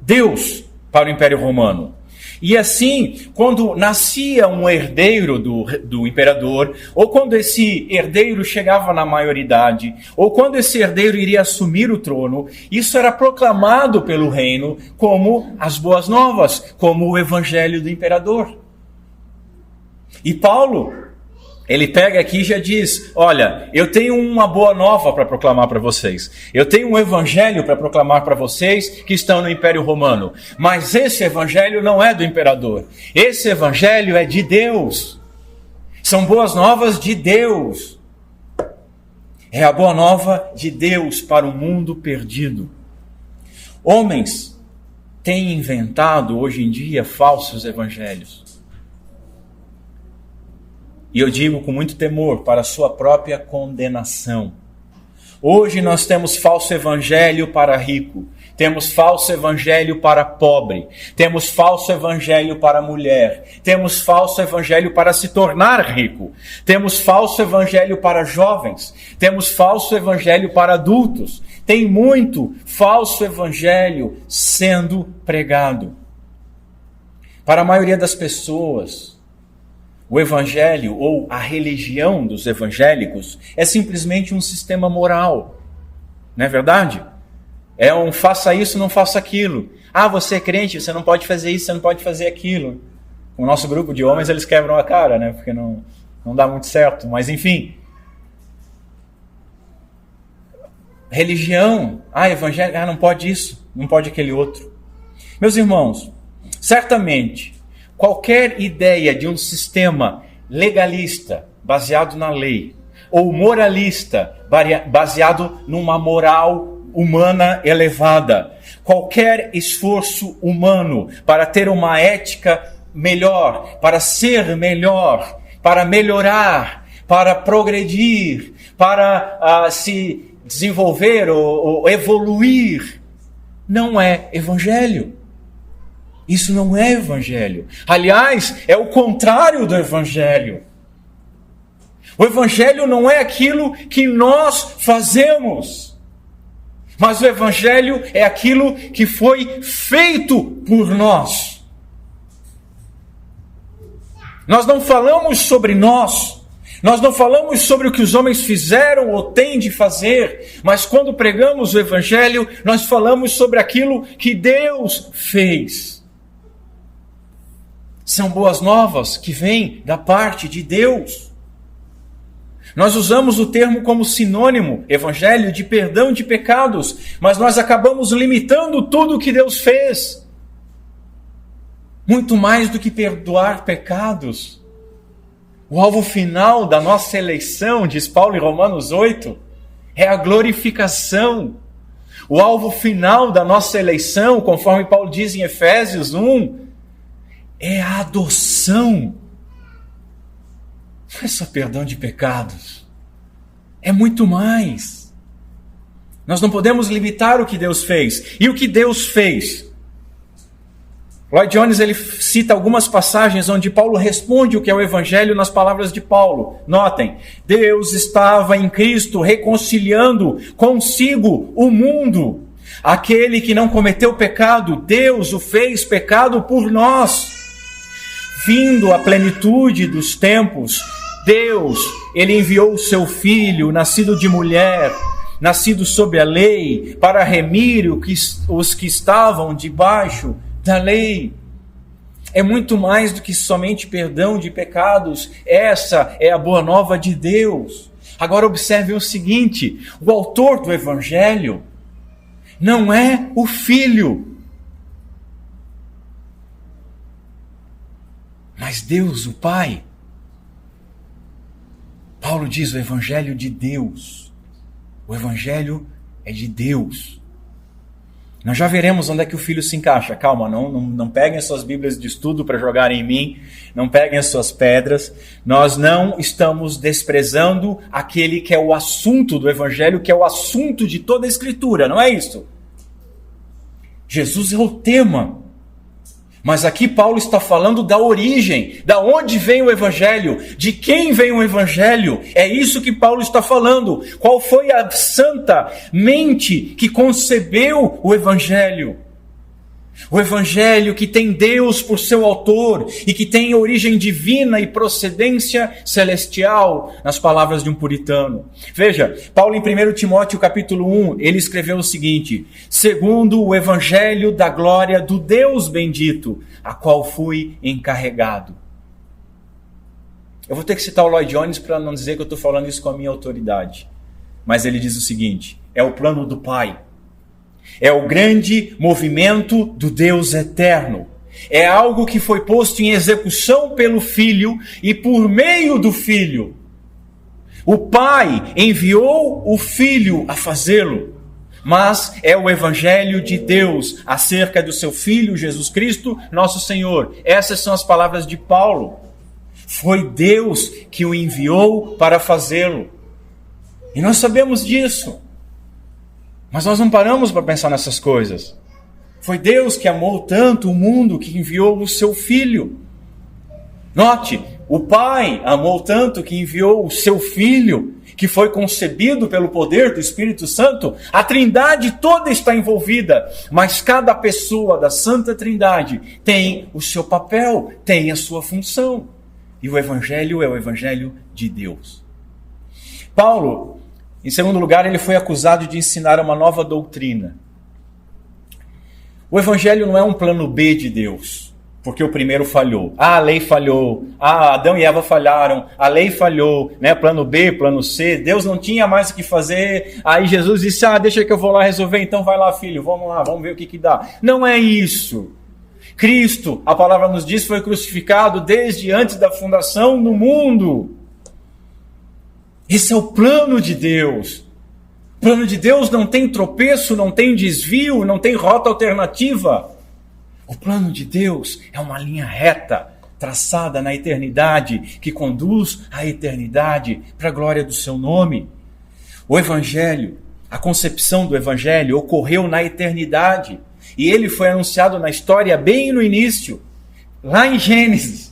Deus para o Império Romano. E assim, quando nascia um herdeiro do imperador, ou quando esse herdeiro chegava na maioridade, ou quando esse herdeiro iria assumir o trono, isso era proclamado pelo reino como as boas novas, como o evangelho do imperador. E Paulo, ele pega aqui e já diz, olha, eu tenho uma boa nova para proclamar para vocês. Eu tenho um evangelho para proclamar para vocês que estão no Império Romano. Mas esse evangelho não é do imperador. Esse evangelho é de Deus. São boas novas de Deus. É a boa nova de Deus para o mundo perdido. Homens têm inventado hoje em dia falsos evangelhos. E eu digo com muito temor, para a sua própria condenação. Hoje nós temos falso evangelho para rico, temos falso evangelho para pobre, temos falso evangelho para mulher, temos falso evangelho para se tornar rico, temos falso evangelho para jovens, temos falso evangelho para adultos. Tem muito falso evangelho sendo pregado. Para a maioria das pessoas, o evangelho ou a religião dos evangélicos é simplesmente um sistema moral. Não é verdade? É um faça isso, não faça aquilo. Ah, você é crente, você não pode fazer isso, você não pode fazer aquilo. O nosso grupo de homens, eles quebram a cara, né? Porque não dá muito certo. Mas enfim. Religião. Ah, evangelho. Ah, não pode isso, não pode aquele outro. Meus irmãos, certamente, qualquer ideia de um sistema legalista, baseado na lei, ou moralista, baseado numa moral humana elevada, qualquer esforço humano para ter uma ética melhor, para ser melhor, para melhorar, para progredir, para se desenvolver ou evoluir, não é evangelho. Isso não é evangelho. Aliás, é o contrário do evangelho. O evangelho não é aquilo que nós fazemos, mas o evangelho é aquilo que foi feito por nós. Nós não falamos sobre nós não falamos sobre o que os homens fizeram ou têm de fazer, mas quando pregamos o evangelho, nós falamos sobre aquilo que Deus fez. São boas novas que vêm da parte de Deus. Nós usamos o termo como sinônimo, evangelho, de perdão de pecados, mas nós acabamos limitando tudo o que Deus fez. Muito mais do que perdoar pecados. O alvo final da nossa eleição, diz Paulo em Romanos 8, é a glorificação. O alvo final da nossa eleição, conforme Paulo diz em Efésios 1, é a adoção. Não é só perdão de pecados. É muito mais. Nós não podemos limitar o que Deus fez. E o que Deus fez? Lloyd Jones ele cita algumas passagens onde Paulo responde o que é o evangelho nas palavras de Paulo. Notem, Deus estava em Cristo reconciliando consigo o mundo, Aquele que não cometeu pecado, Deus o fez pecado por nós. Vindo a plenitude dos tempos, Deus, ele enviou o seu Filho, nascido de mulher, nascido sob a lei, para remir os que estavam debaixo da lei. É muito mais do que somente perdão de pecados. Essa é a boa nova de Deus. Agora observe o seguinte: o autor do Evangelho não é o Filho, mas Deus, o Pai. Paulo diz o Evangelho de Deus. O Evangelho é de Deus. Nós já veremos onde é que o Filho se encaixa. Calma, não peguem as suas Bíblias de estudo para jogarem em mim. Não peguem as suas pedras. Nós não estamos desprezando aquele que é o assunto do Evangelho, que é o assunto de toda a Escritura. Não é isso? Jesus é o tema. Mas aqui Paulo está falando da origem, da onde vem o Evangelho, de quem vem o Evangelho. É isso que Paulo está falando. Qual foi a santa mente que concebeu o Evangelho? O Evangelho que tem Deus por seu autor e que tem origem divina e procedência celestial, nas palavras de um puritano. Veja, Paulo em 1 Timóteo capítulo 1, ele escreveu o seguinte: segundo o Evangelho da glória do Deus bendito, a qual fui encarregado. Eu vou ter que citar o Lloyd Jones para não dizer que eu estou falando isso com a minha autoridade. Mas ele diz o seguinte: é o plano do Pai. É o grande movimento do Deus eterno. É algo que foi posto em execução pelo Filho e por meio do Filho. O Pai enviou o Filho a fazê-lo. Mas é o Evangelho de Deus acerca do seu Filho, Jesus Cristo, nosso Senhor. Essas são as palavras de Paulo. Foi Deus que o enviou para fazê-lo. E nós sabemos disso. Mas nós não paramos para pensar nessas coisas. Foi Deus que amou tanto o mundo que enviou o seu Filho. Note, o Pai amou tanto que enviou o seu Filho, que foi concebido pelo poder do Espírito Santo. A Trindade toda está envolvida, mas cada pessoa da Santa Trindade tem o seu papel, tem a sua função. E o Evangelho é o Evangelho de Deus. Paulo, em segundo lugar, ele foi acusado de ensinar uma nova doutrina. O Evangelho não é um plano B de Deus, porque o primeiro falhou. A lei falhou. Adão e Eva falharam. A lei falhou. Né? Plano B, plano C. Deus não tinha mais o que fazer. Aí Jesus disse, deixa que eu vou lá resolver. Então vai lá, filho, vamos lá, vamos ver o que dá. Não é isso. Cristo, a palavra nos diz, foi crucificado desde antes da fundação do mundo. Esse é o plano de Deus. O plano de Deus não tem tropeço, não tem desvio, não tem rota alternativa. O plano de Deus é uma linha reta, traçada na eternidade, que conduz à eternidade para a glória do seu nome. O Evangelho, a concepção do Evangelho ocorreu na eternidade. E ele foi anunciado na história bem no início, lá em Gênesis.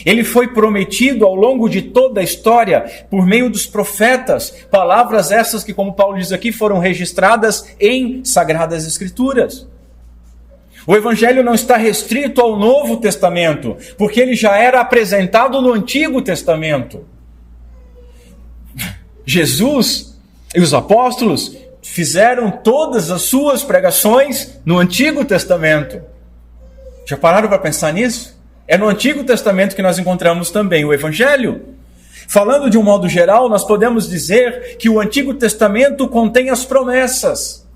Ele foi prometido ao longo de toda a história por meio dos profetas, palavras essas que, como Paulo diz aqui, foram registradas em Sagradas Escrituras. O Evangelho não está restrito ao Novo Testamento, porque ele já era apresentado no Antigo Testamento. Jesus e os apóstolos fizeram todas as suas pregações no Antigo Testamento. Já pararam para pensar nisso? É no Antigo Testamento que nós encontramos também o Evangelho. Falando de um modo geral, nós podemos dizer que o Antigo Testamento contém as promessas.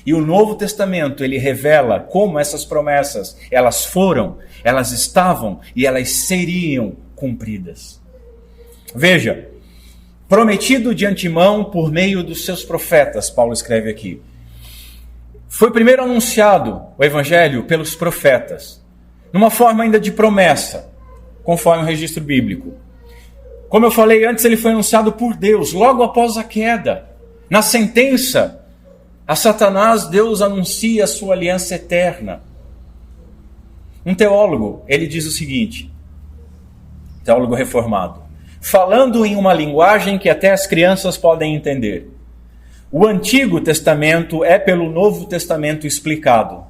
E o Novo Testamento, ele revela como essas promessas, elas foram, elas estavam e elas seriam cumpridas. Veja, prometido de antemão por meio dos seus profetas, Paulo escreve aqui. Foi primeiro anunciado o Evangelho pelos profetas, numa forma ainda de promessa, conforme o registro bíblico. Como eu falei antes, ele foi anunciado por Deus, logo após a queda. Na sentença a Satanás, Deus anuncia a sua aliança eterna. Um teólogo, ele diz o seguinte, teólogo reformado, falando em uma linguagem que até as crianças podem entender, O Antigo Testamento é pelo Novo Testamento explicado.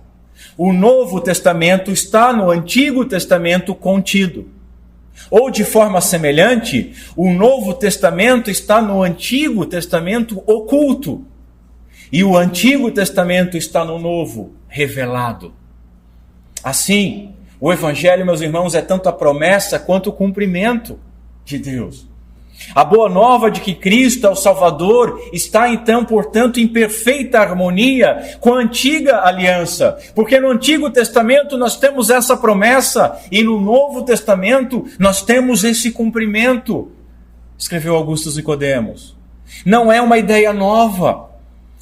O Novo Testamento está no Antigo Testamento contido. Ou de forma semelhante, o Novo Testamento está no Antigo Testamento oculto. E o Antigo Testamento está no Novo, revelado. Assim, o Evangelho, meus irmãos, é tanto a promessa quanto o cumprimento de Deus. A boa nova de que Cristo é o Salvador está então, portanto, em perfeita harmonia com a antiga aliança, porque no Antigo Testamento nós temos essa promessa e no Novo Testamento nós temos esse cumprimento, escreveu Augusto Nicodemos. Não é uma ideia nova,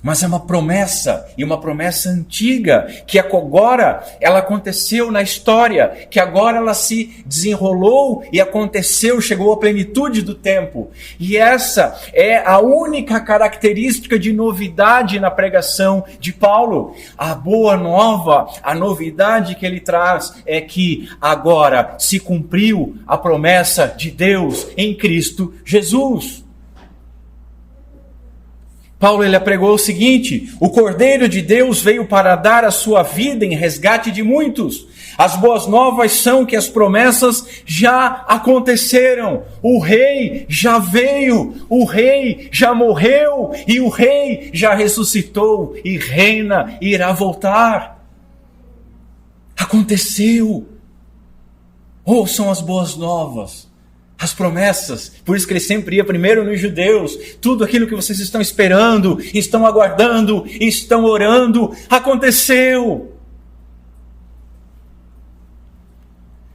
mas é uma promessa, e uma promessa antiga, que agora ela aconteceu na história, que agora ela se desenrolou e aconteceu, chegou à plenitude do tempo. E essa é a única característica de novidade na pregação de Paulo. A boa nova, a novidade que ele traz é que agora se cumpriu a promessa de Deus em Cristo Jesus. Paulo ele pregou o seguinte: o Cordeiro de Deus veio para dar a sua vida em resgate de muitos. As boas novas são que as promessas já aconteceram. O rei já veio, o rei já morreu e o rei já ressuscitou e reina e irá voltar. Aconteceu. Ouçam as boas novas. As promessas, por isso que ele sempre ia primeiro nos judeus. Tudo aquilo que vocês estão esperando, estão aguardando, estão orando, aconteceu.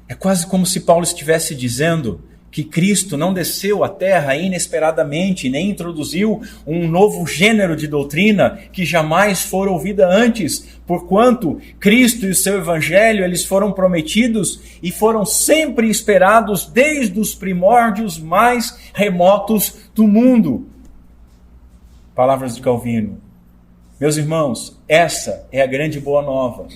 É quase como se Paulo estivesse dizendo que Cristo não desceu à terra inesperadamente, nem introduziu um novo gênero de doutrina que jamais fora ouvida antes, porquanto Cristo e o seu evangelho, eles foram prometidos e foram sempre esperados desde os primórdios mais remotos do mundo. Palavras de Calvino. Meus irmãos, essa é a grande boa nova.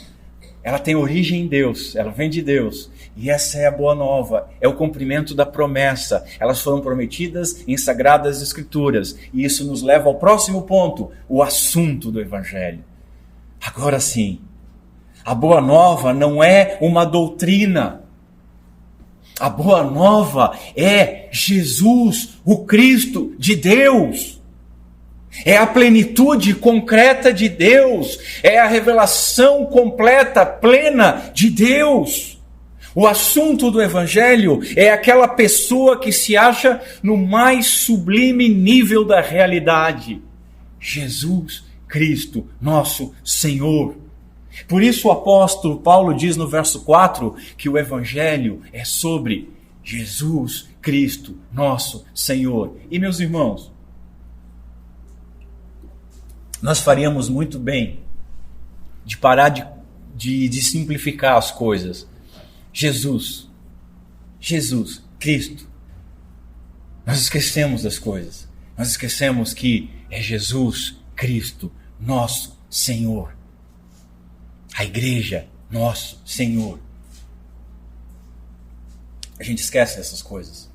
Ela tem origem em Deus, ela vem de Deus. E essa é a boa nova, é o cumprimento da promessa. Elas foram prometidas em Sagradas Escrituras. E isso nos leva ao próximo ponto, o assunto do Evangelho. Agora sim, a boa nova não é uma doutrina. A boa nova é Jesus, o Cristo de Deus. É a plenitude concreta de Deus. É a revelação completa, plena de Deus. O assunto do Evangelho é aquela pessoa que se acha no mais sublime nível da realidade. Jesus Cristo, nosso Senhor. Por isso o apóstolo Paulo diz no verso 4 que o Evangelho é sobre Jesus Cristo, nosso Senhor. E meus irmãos, nós faríamos muito bem de parar de simplificar as coisas. Jesus, Cristo. Nós esquecemos das coisas. Nós esquecemos que é Jesus Cristo, nosso Senhor. A igreja, nosso Senhor. A gente esquece dessas coisas.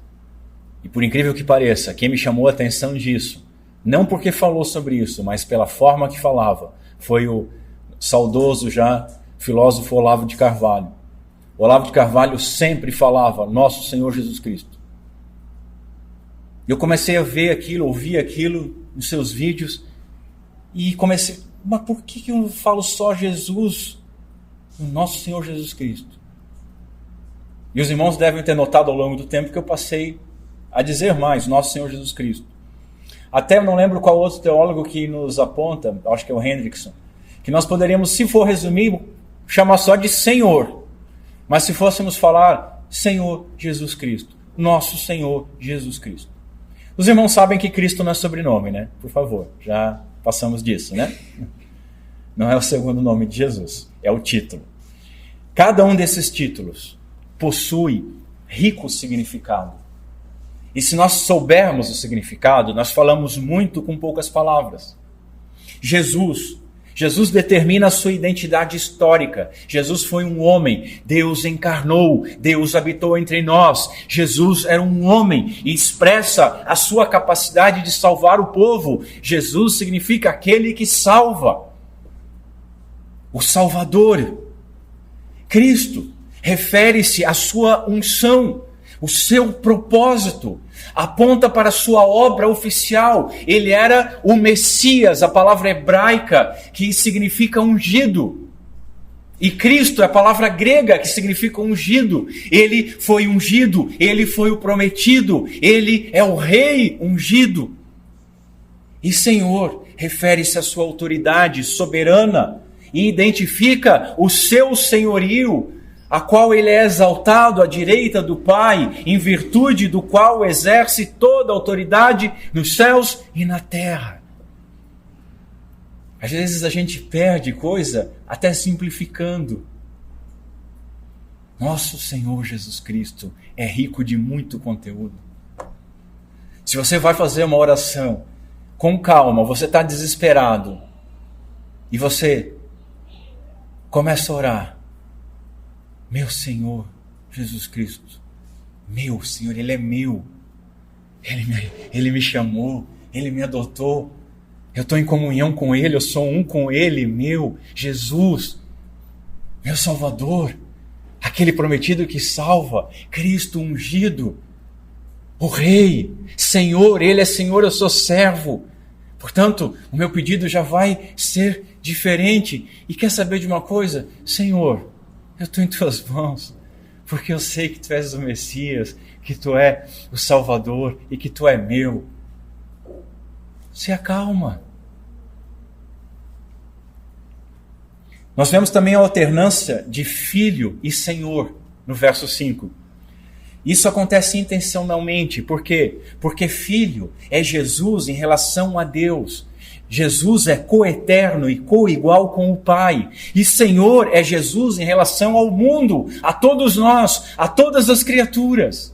E por incrível que pareça, quem me chamou a atenção disso, não porque falou sobre isso, mas pela forma que falava, foi o saudoso já filósofo Olavo de Carvalho. Olavo de Carvalho sempre falava nosso Senhor Jesus Cristo. Eu comecei a ver aquilo, ouvir aquilo nos seus vídeos e comecei, mas por que eu falo só Jesus, o nosso Senhor Jesus Cristo? E os irmãos devem ter notado ao longo do tempo que eu passei a dizer mais, nosso Senhor Jesus Cristo. Até eu não lembro qual outro teólogo que nos aponta, acho que é o Hendrickson, que nós poderíamos, se for resumir, chamar só de Senhor. Mas se fôssemos falar Senhor Jesus Cristo, nosso Senhor Jesus Cristo. Os irmãos sabem que Cristo não é sobrenome, né? Por favor, já passamos disso, né? Não é o segundo nome de Jesus, é o título. Cada um desses títulos possui rico significado. E se nós soubermos o significado, nós falamos muito com poucas palavras. Jesus Jesus determina a sua identidade histórica. Jesus foi um homem, Deus encarnou, Deus habitou entre nós. Jesus era um homem e expressa a sua capacidade de salvar o povo. Jesus significa aquele que salva, o Salvador. Cristo refere-se à sua unção, o seu propósito, aponta para a sua obra oficial. Ele era o Messias, a palavra hebraica que significa ungido. E Cristo é a palavra grega que significa ungido. Ele foi ungido, ele foi o prometido, ele é o rei ungido. E Senhor refere-se à sua autoridade soberana e identifica o seu senhorio, a qual ele é exaltado à direita do Pai, em virtude do qual exerce toda a autoridade nos céus e na terra. Às vezes a gente perde coisa até simplificando. Nosso Senhor Jesus Cristo é rico de muito conteúdo. Se você vai fazer uma oração com calma, você está desesperado, e você começa a orar: meu Senhor Jesus Cristo, meu Senhor, Ele é meu, Ele me chamou, Ele me adotou, eu estou em comunhão com Ele, eu sou um com Ele, meu Jesus, meu Salvador, aquele prometido que salva, Cristo ungido, o Rei, Senhor, Ele é Senhor, eu sou servo. Portanto, o meu pedido já vai ser diferente. E quer saber de uma coisa? Senhor, eu estou em tuas mãos, porque eu sei que tu és o Messias, que tu é o Salvador e que tu é meu. Se acalma. Nós vemos também a alternância de filho e senhor no verso 5. Isso acontece intencionalmente. Por quê? Porque filho é Jesus em relação a Deus. Jesus é coeterno e coigual com o Pai. E Senhor é Jesus em relação ao mundo, a todos nós, a todas as criaturas.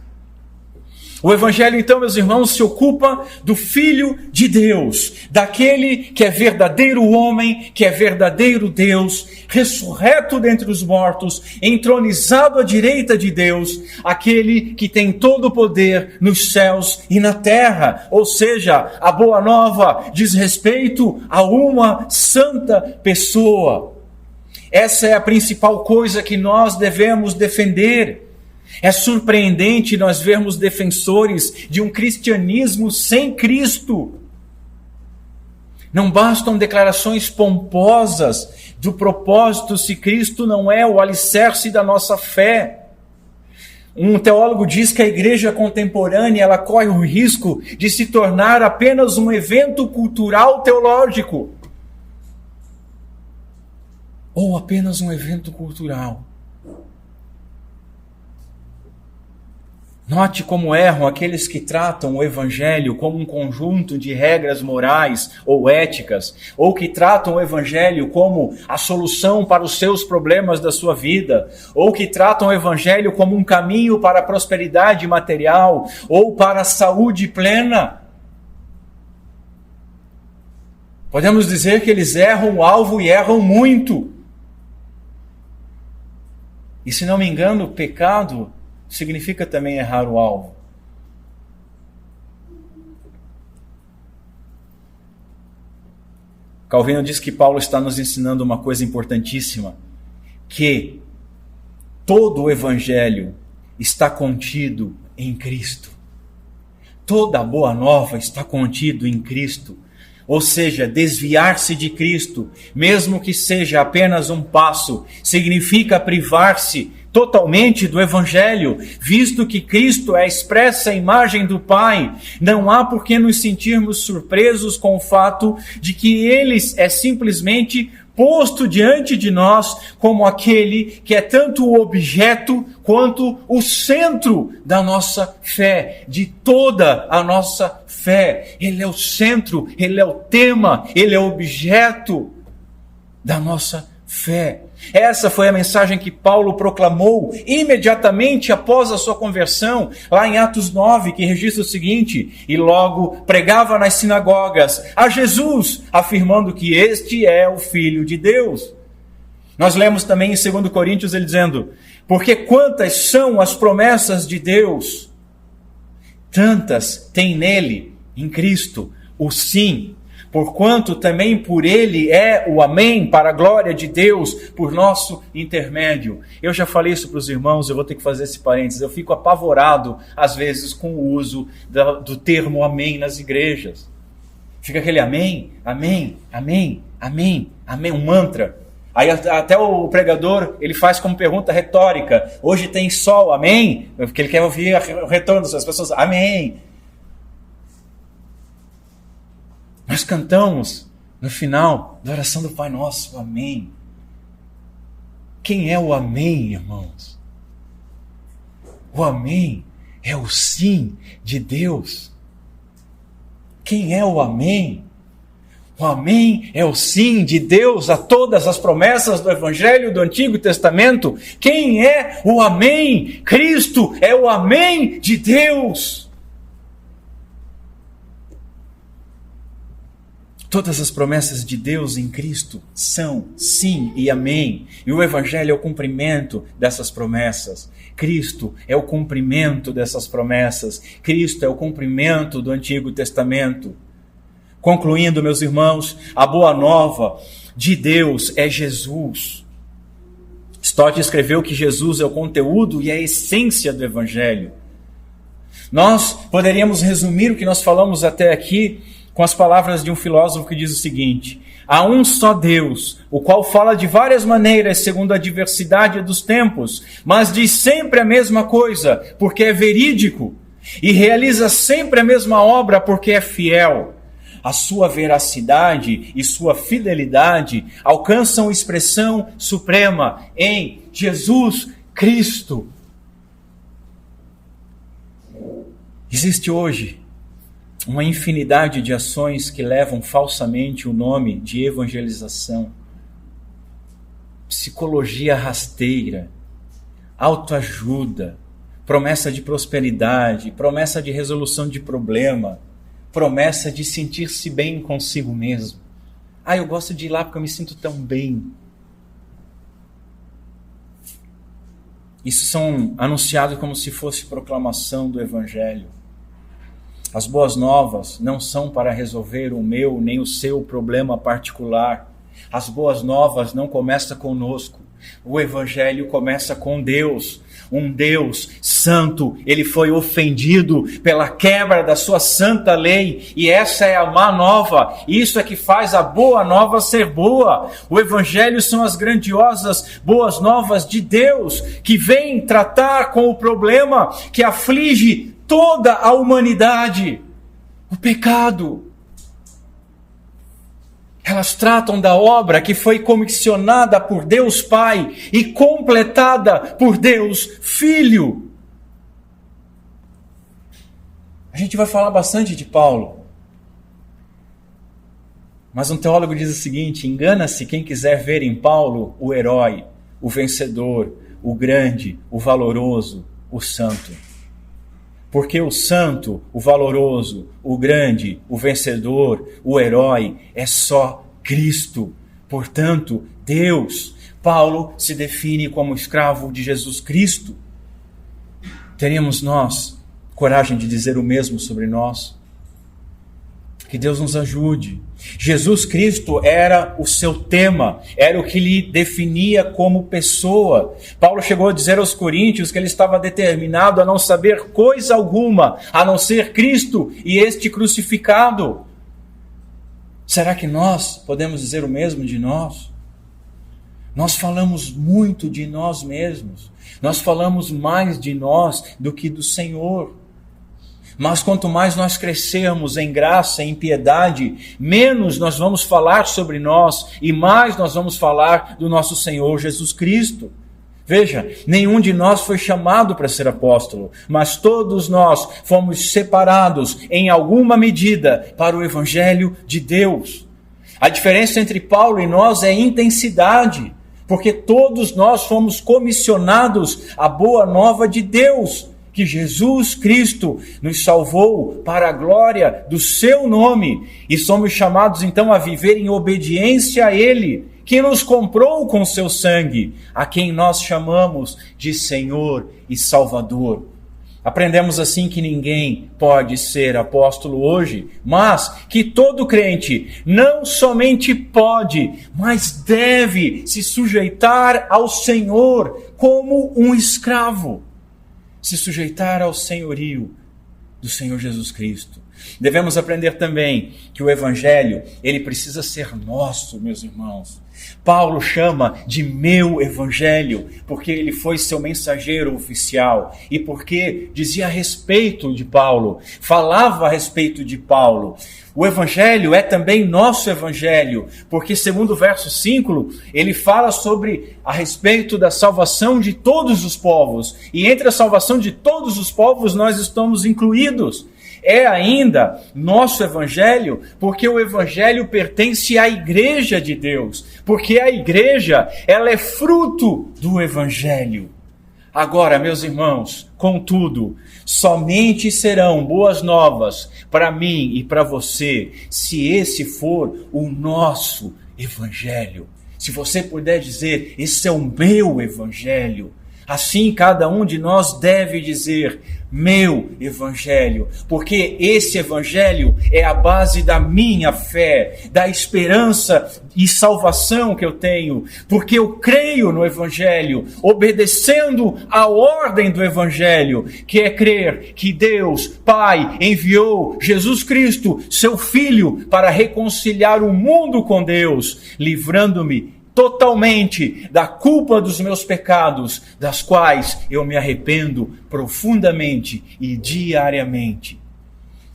O Evangelho, então, meus irmãos, se ocupa do Filho de Deus, daquele que é verdadeiro homem, que é verdadeiro Deus, ressurreto dentre os mortos, entronizado à direita de Deus, aquele que tem todo o poder nos céus e na terra. Ou seja, a boa nova diz respeito a uma santa pessoa. Essa é a principal coisa que nós devemos defender. É surpreendente nós vermos defensores de um cristianismo sem Cristo. Não bastam declarações pomposas do propósito se Cristo não é o alicerce da nossa fé. Um teólogo diz que a igreja contemporânea ela corre o risco de se tornar apenas um evento cultural teológico. Ou apenas um evento cultural. Note como erram aqueles que tratam o Evangelho como um conjunto de regras morais ou éticas, ou que tratam o Evangelho como a solução para os seus problemas da sua vida, ou que tratam o Evangelho como um caminho para a prosperidade material ou para a saúde plena. Podemos dizer que eles erram o alvo e erram muito. E se não me engano, pecado significa também errar o alvo. Calvino diz que Paulo está nos ensinando uma coisa importantíssima, que todo o Evangelho está contido em Cristo. Toda a boa nova está contido em Cristo. Ou seja, desviar-se de Cristo, mesmo que seja apenas um passo, significa privar-se totalmente do Evangelho, visto que Cristo é a expressa imagem do Pai. Não há por que nos sentirmos surpresos com o fato de que Ele é simplesmente posto diante de nós como aquele que é tanto o objeto quanto o centro da nossa fé, de toda a nossa fé. Ele é o centro, Ele é o tema, Ele é o objeto da nossa fé. Essa foi a mensagem que Paulo proclamou imediatamente após a sua conversão, lá em Atos 9, que registra o seguinte: e logo pregava nas sinagogas a Jesus, afirmando que este é o Filho de Deus. Nós lemos também em 2 Coríntios ele dizendo: porque quantas são as promessas de Deus, tantas tem nele, em Cristo, o sim, porquanto também por ele é o amém, para a glória de Deus, por nosso intermédio. Eu já falei isso para os irmãos, eu vou ter que fazer esse parênteses. Eu fico apavorado, às vezes, com o uso do termo amém nas igrejas. Fica aquele amém, amém, amém, amém, amém, um mantra. Aí até o pregador, ele faz como pergunta retórica: hoje tem sol, amém? Porque ele quer ouvir o retorno das pessoas, amém. Nós cantamos no final da oração do Pai Nosso, amém. Quem é o amém, irmãos? O amém é o sim de Deus. Quem é o amém? O amém é o sim de Deus a todas as promessas do Evangelho do Antigo Testamento. Quem é o amém? Cristo é o amém de Deus. Todas as promessas de Deus em Cristo são sim e amém. E o Evangelho é o cumprimento dessas promessas. Cristo é o cumprimento dessas promessas. Cristo é o cumprimento do Antigo Testamento. Concluindo, meus irmãos, a boa nova de Deus é Jesus. Stott escreveu que Jesus é o conteúdo e a essência do Evangelho. Nós poderíamos resumir o que nós falamos até aqui com as palavras de um filósofo que diz o seguinte: há um só Deus, o qual fala de várias maneiras segundo a diversidade dos tempos, mas diz sempre a mesma coisa, porque é verídico, e realiza sempre a mesma obra, porque é fiel. A sua veracidade e sua fidelidade alcançam expressão suprema em Jesus Cristo. Existe hoje uma infinidade de ações que levam falsamente o nome de evangelização, psicologia rasteira, autoajuda, promessa de prosperidade, promessa de resolução de problema, promessa de sentir-se bem consigo mesmo. Eu gosto de ir lá porque eu me sinto tão bem. Isso são anunciados como se fosse proclamação do Evangelho. As boas novas não são para resolver o meu nem o seu problema particular. As boas novas não começam conosco. O Evangelho começa com Deus. Um Deus santo. Ele foi ofendido pela quebra da sua santa lei. E essa é a má nova. Isso é que faz a boa nova ser boa. O Evangelho são as grandiosas boas novas de Deus, que vêm tratar com o problema que aflige toda a humanidade, o pecado. Elas tratam da obra que foi comissionada por Deus Pai e completada por Deus Filho. A gente vai falar bastante de Paulo, mas um teólogo diz o seguinte: engana-se quem quiser ver em Paulo o herói, o vencedor, o grande, o valoroso, o santo. Porque o santo, o valoroso, o grande, o vencedor, o herói é só Cristo. Portanto, Deus. Paulo se define como escravo de Jesus Cristo. Teríamos nós coragem de dizer o mesmo sobre nós? Que Deus nos ajude. Jesus Cristo era o seu tema, era o que lhe definia como pessoa. Paulo chegou a dizer aos Coríntios que ele estava determinado a não saber coisa alguma, a não ser Cristo e este crucificado. Será que nós podemos dizer o mesmo de nós? Nós falamos muito de nós mesmos, nós falamos mais de nós do que do Senhor. Mas quanto mais nós crescermos em graça, em piedade, menos nós vamos falar sobre nós e mais nós vamos falar do nosso Senhor Jesus Cristo. Veja, nenhum de nós foi chamado para ser apóstolo, mas todos nós fomos separados em alguma medida para o Evangelho de Deus. A diferença entre Paulo e nós é intensidade. Porque todos nós fomos comissionados à boa nova de Deus, que Jesus Cristo nos salvou para a glória do seu nome, e somos chamados então a viver em obediência a Ele, que nos comprou com seu sangue, a quem nós chamamos de Senhor e Salvador. Aprendemos assim que ninguém pode ser apóstolo hoje, mas que todo crente não somente pode, mas deve se sujeitar ao Senhor como um escravo, se sujeitar ao senhorio do Senhor Jesus Cristo. Devemos aprender também que o Evangelho, ele precisa ser nosso, meus irmãos. Paulo chama de meu Evangelho, porque ele foi seu mensageiro oficial e porque dizia a respeito de Paulo, falava a respeito de Paulo. O Evangelho é também nosso Evangelho, porque segundo o verso 5, ele fala sobre a respeito da salvação de todos os povos. E entre a salvação de todos os povos nós estamos incluídos. É ainda nosso Evangelho, porque o Evangelho pertence à Igreja de Deus, porque a Igreja, ela é fruto do Evangelho. Agora, meus irmãos, contudo, somente serão boas novas para mim e para você, se esse for o nosso Evangelho. Se você puder dizer, esse é o meu Evangelho, assim cada um de nós deve dizer, meu Evangelho, porque esse Evangelho é a base da minha fé, da esperança e salvação que eu tenho, porque eu creio no Evangelho, obedecendo a ordem do Evangelho, que é crer que Deus, Pai, enviou Jesus Cristo, seu Filho, para reconciliar o mundo com Deus, livrando-me totalmente da culpa dos meus pecados, das quais eu me arrependo profundamente e diariamente.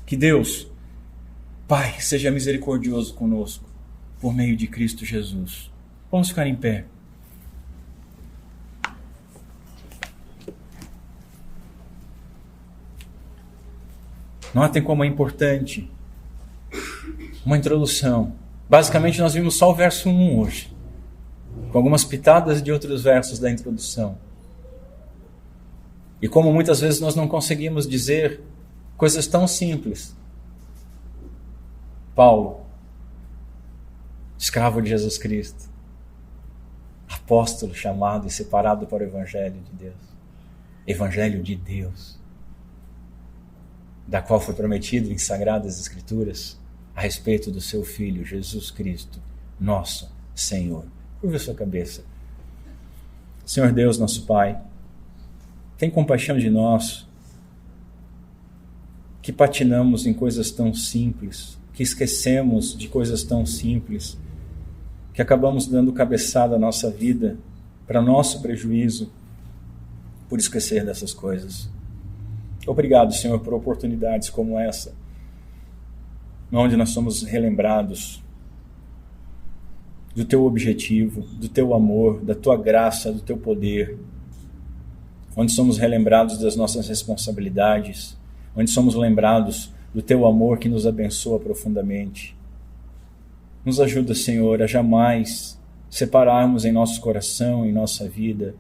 Que Deus, Pai, seja misericordioso conosco, por meio de Cristo Jesus. Vamos ficar em pé. Notem como é importante uma introdução. Basicamente nós vimos só o verso 1 hoje, com algumas pitadas de outros versos da introdução. E como muitas vezes nós não conseguimos dizer coisas tão simples. Paulo, escravo de Jesus Cristo, apóstolo chamado e separado para o Evangelho de Deus. Evangelho de Deus, da qual foi prometido em Sagradas Escrituras a respeito do seu Filho, Jesus Cristo, nosso Senhor. Curva a sua cabeça. Senhor Deus, nosso Pai, tem compaixão de nós, que patinamos em coisas tão simples, que esquecemos de coisas tão simples, que acabamos dando cabeçada à nossa vida para nosso prejuízo, por esquecer dessas coisas. Obrigado, Senhor, por oportunidades como essa, onde nós somos relembrados do Teu objetivo, do Teu amor, da Tua graça, do Teu poder, onde somos relembrados das nossas responsabilidades, onde somos lembrados do Teu amor que nos abençoa profundamente. Nos ajuda, Senhor, a jamais separarmos em nosso coração, em nossa vida,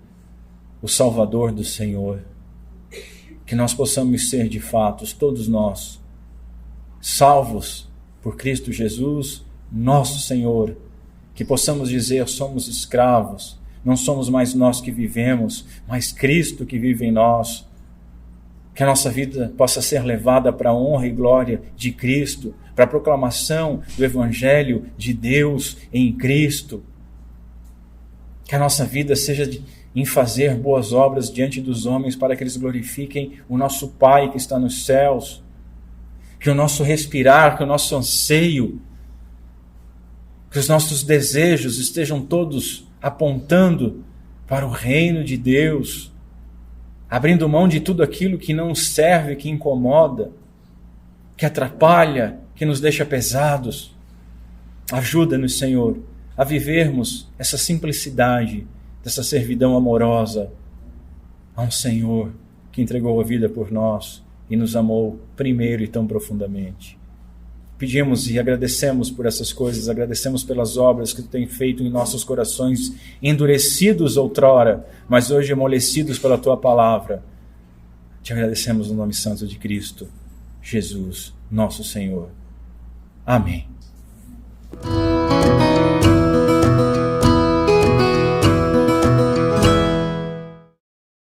o Salvador do Senhor. Que nós possamos ser de fato, todos nós, salvos por Cristo Jesus, nosso Senhor. Que possamos dizer, somos escravos, não somos mais nós que vivemos, mas Cristo que vive em nós. Que a nossa vida possa ser levada para a honra e glória de Cristo, para a proclamação do Evangelho de Deus em Cristo. Que a nossa vida seja em fazer boas obras diante dos homens, para que eles glorifiquem o nosso Pai que está nos céus. Que o nosso respirar, que o nosso anseio, que os nossos desejos estejam todos apontando para o reino de Deus, abrindo mão de tudo aquilo que não serve, que incomoda, que atrapalha, que nos deixa pesados. Ajuda-nos, Senhor, a vivermos essa simplicidade, dessa servidão amorosa a um Senhor que entregou a vida por nós e nos amou primeiro e tão profundamente. Pedimos e agradecemos por essas coisas, agradecemos pelas obras que Tu tem feito em nossos corações, endurecidos outrora, mas hoje amolecidos pela Tua palavra. Te agradecemos no nome santo de Cristo, Jesus, nosso Senhor. Amém.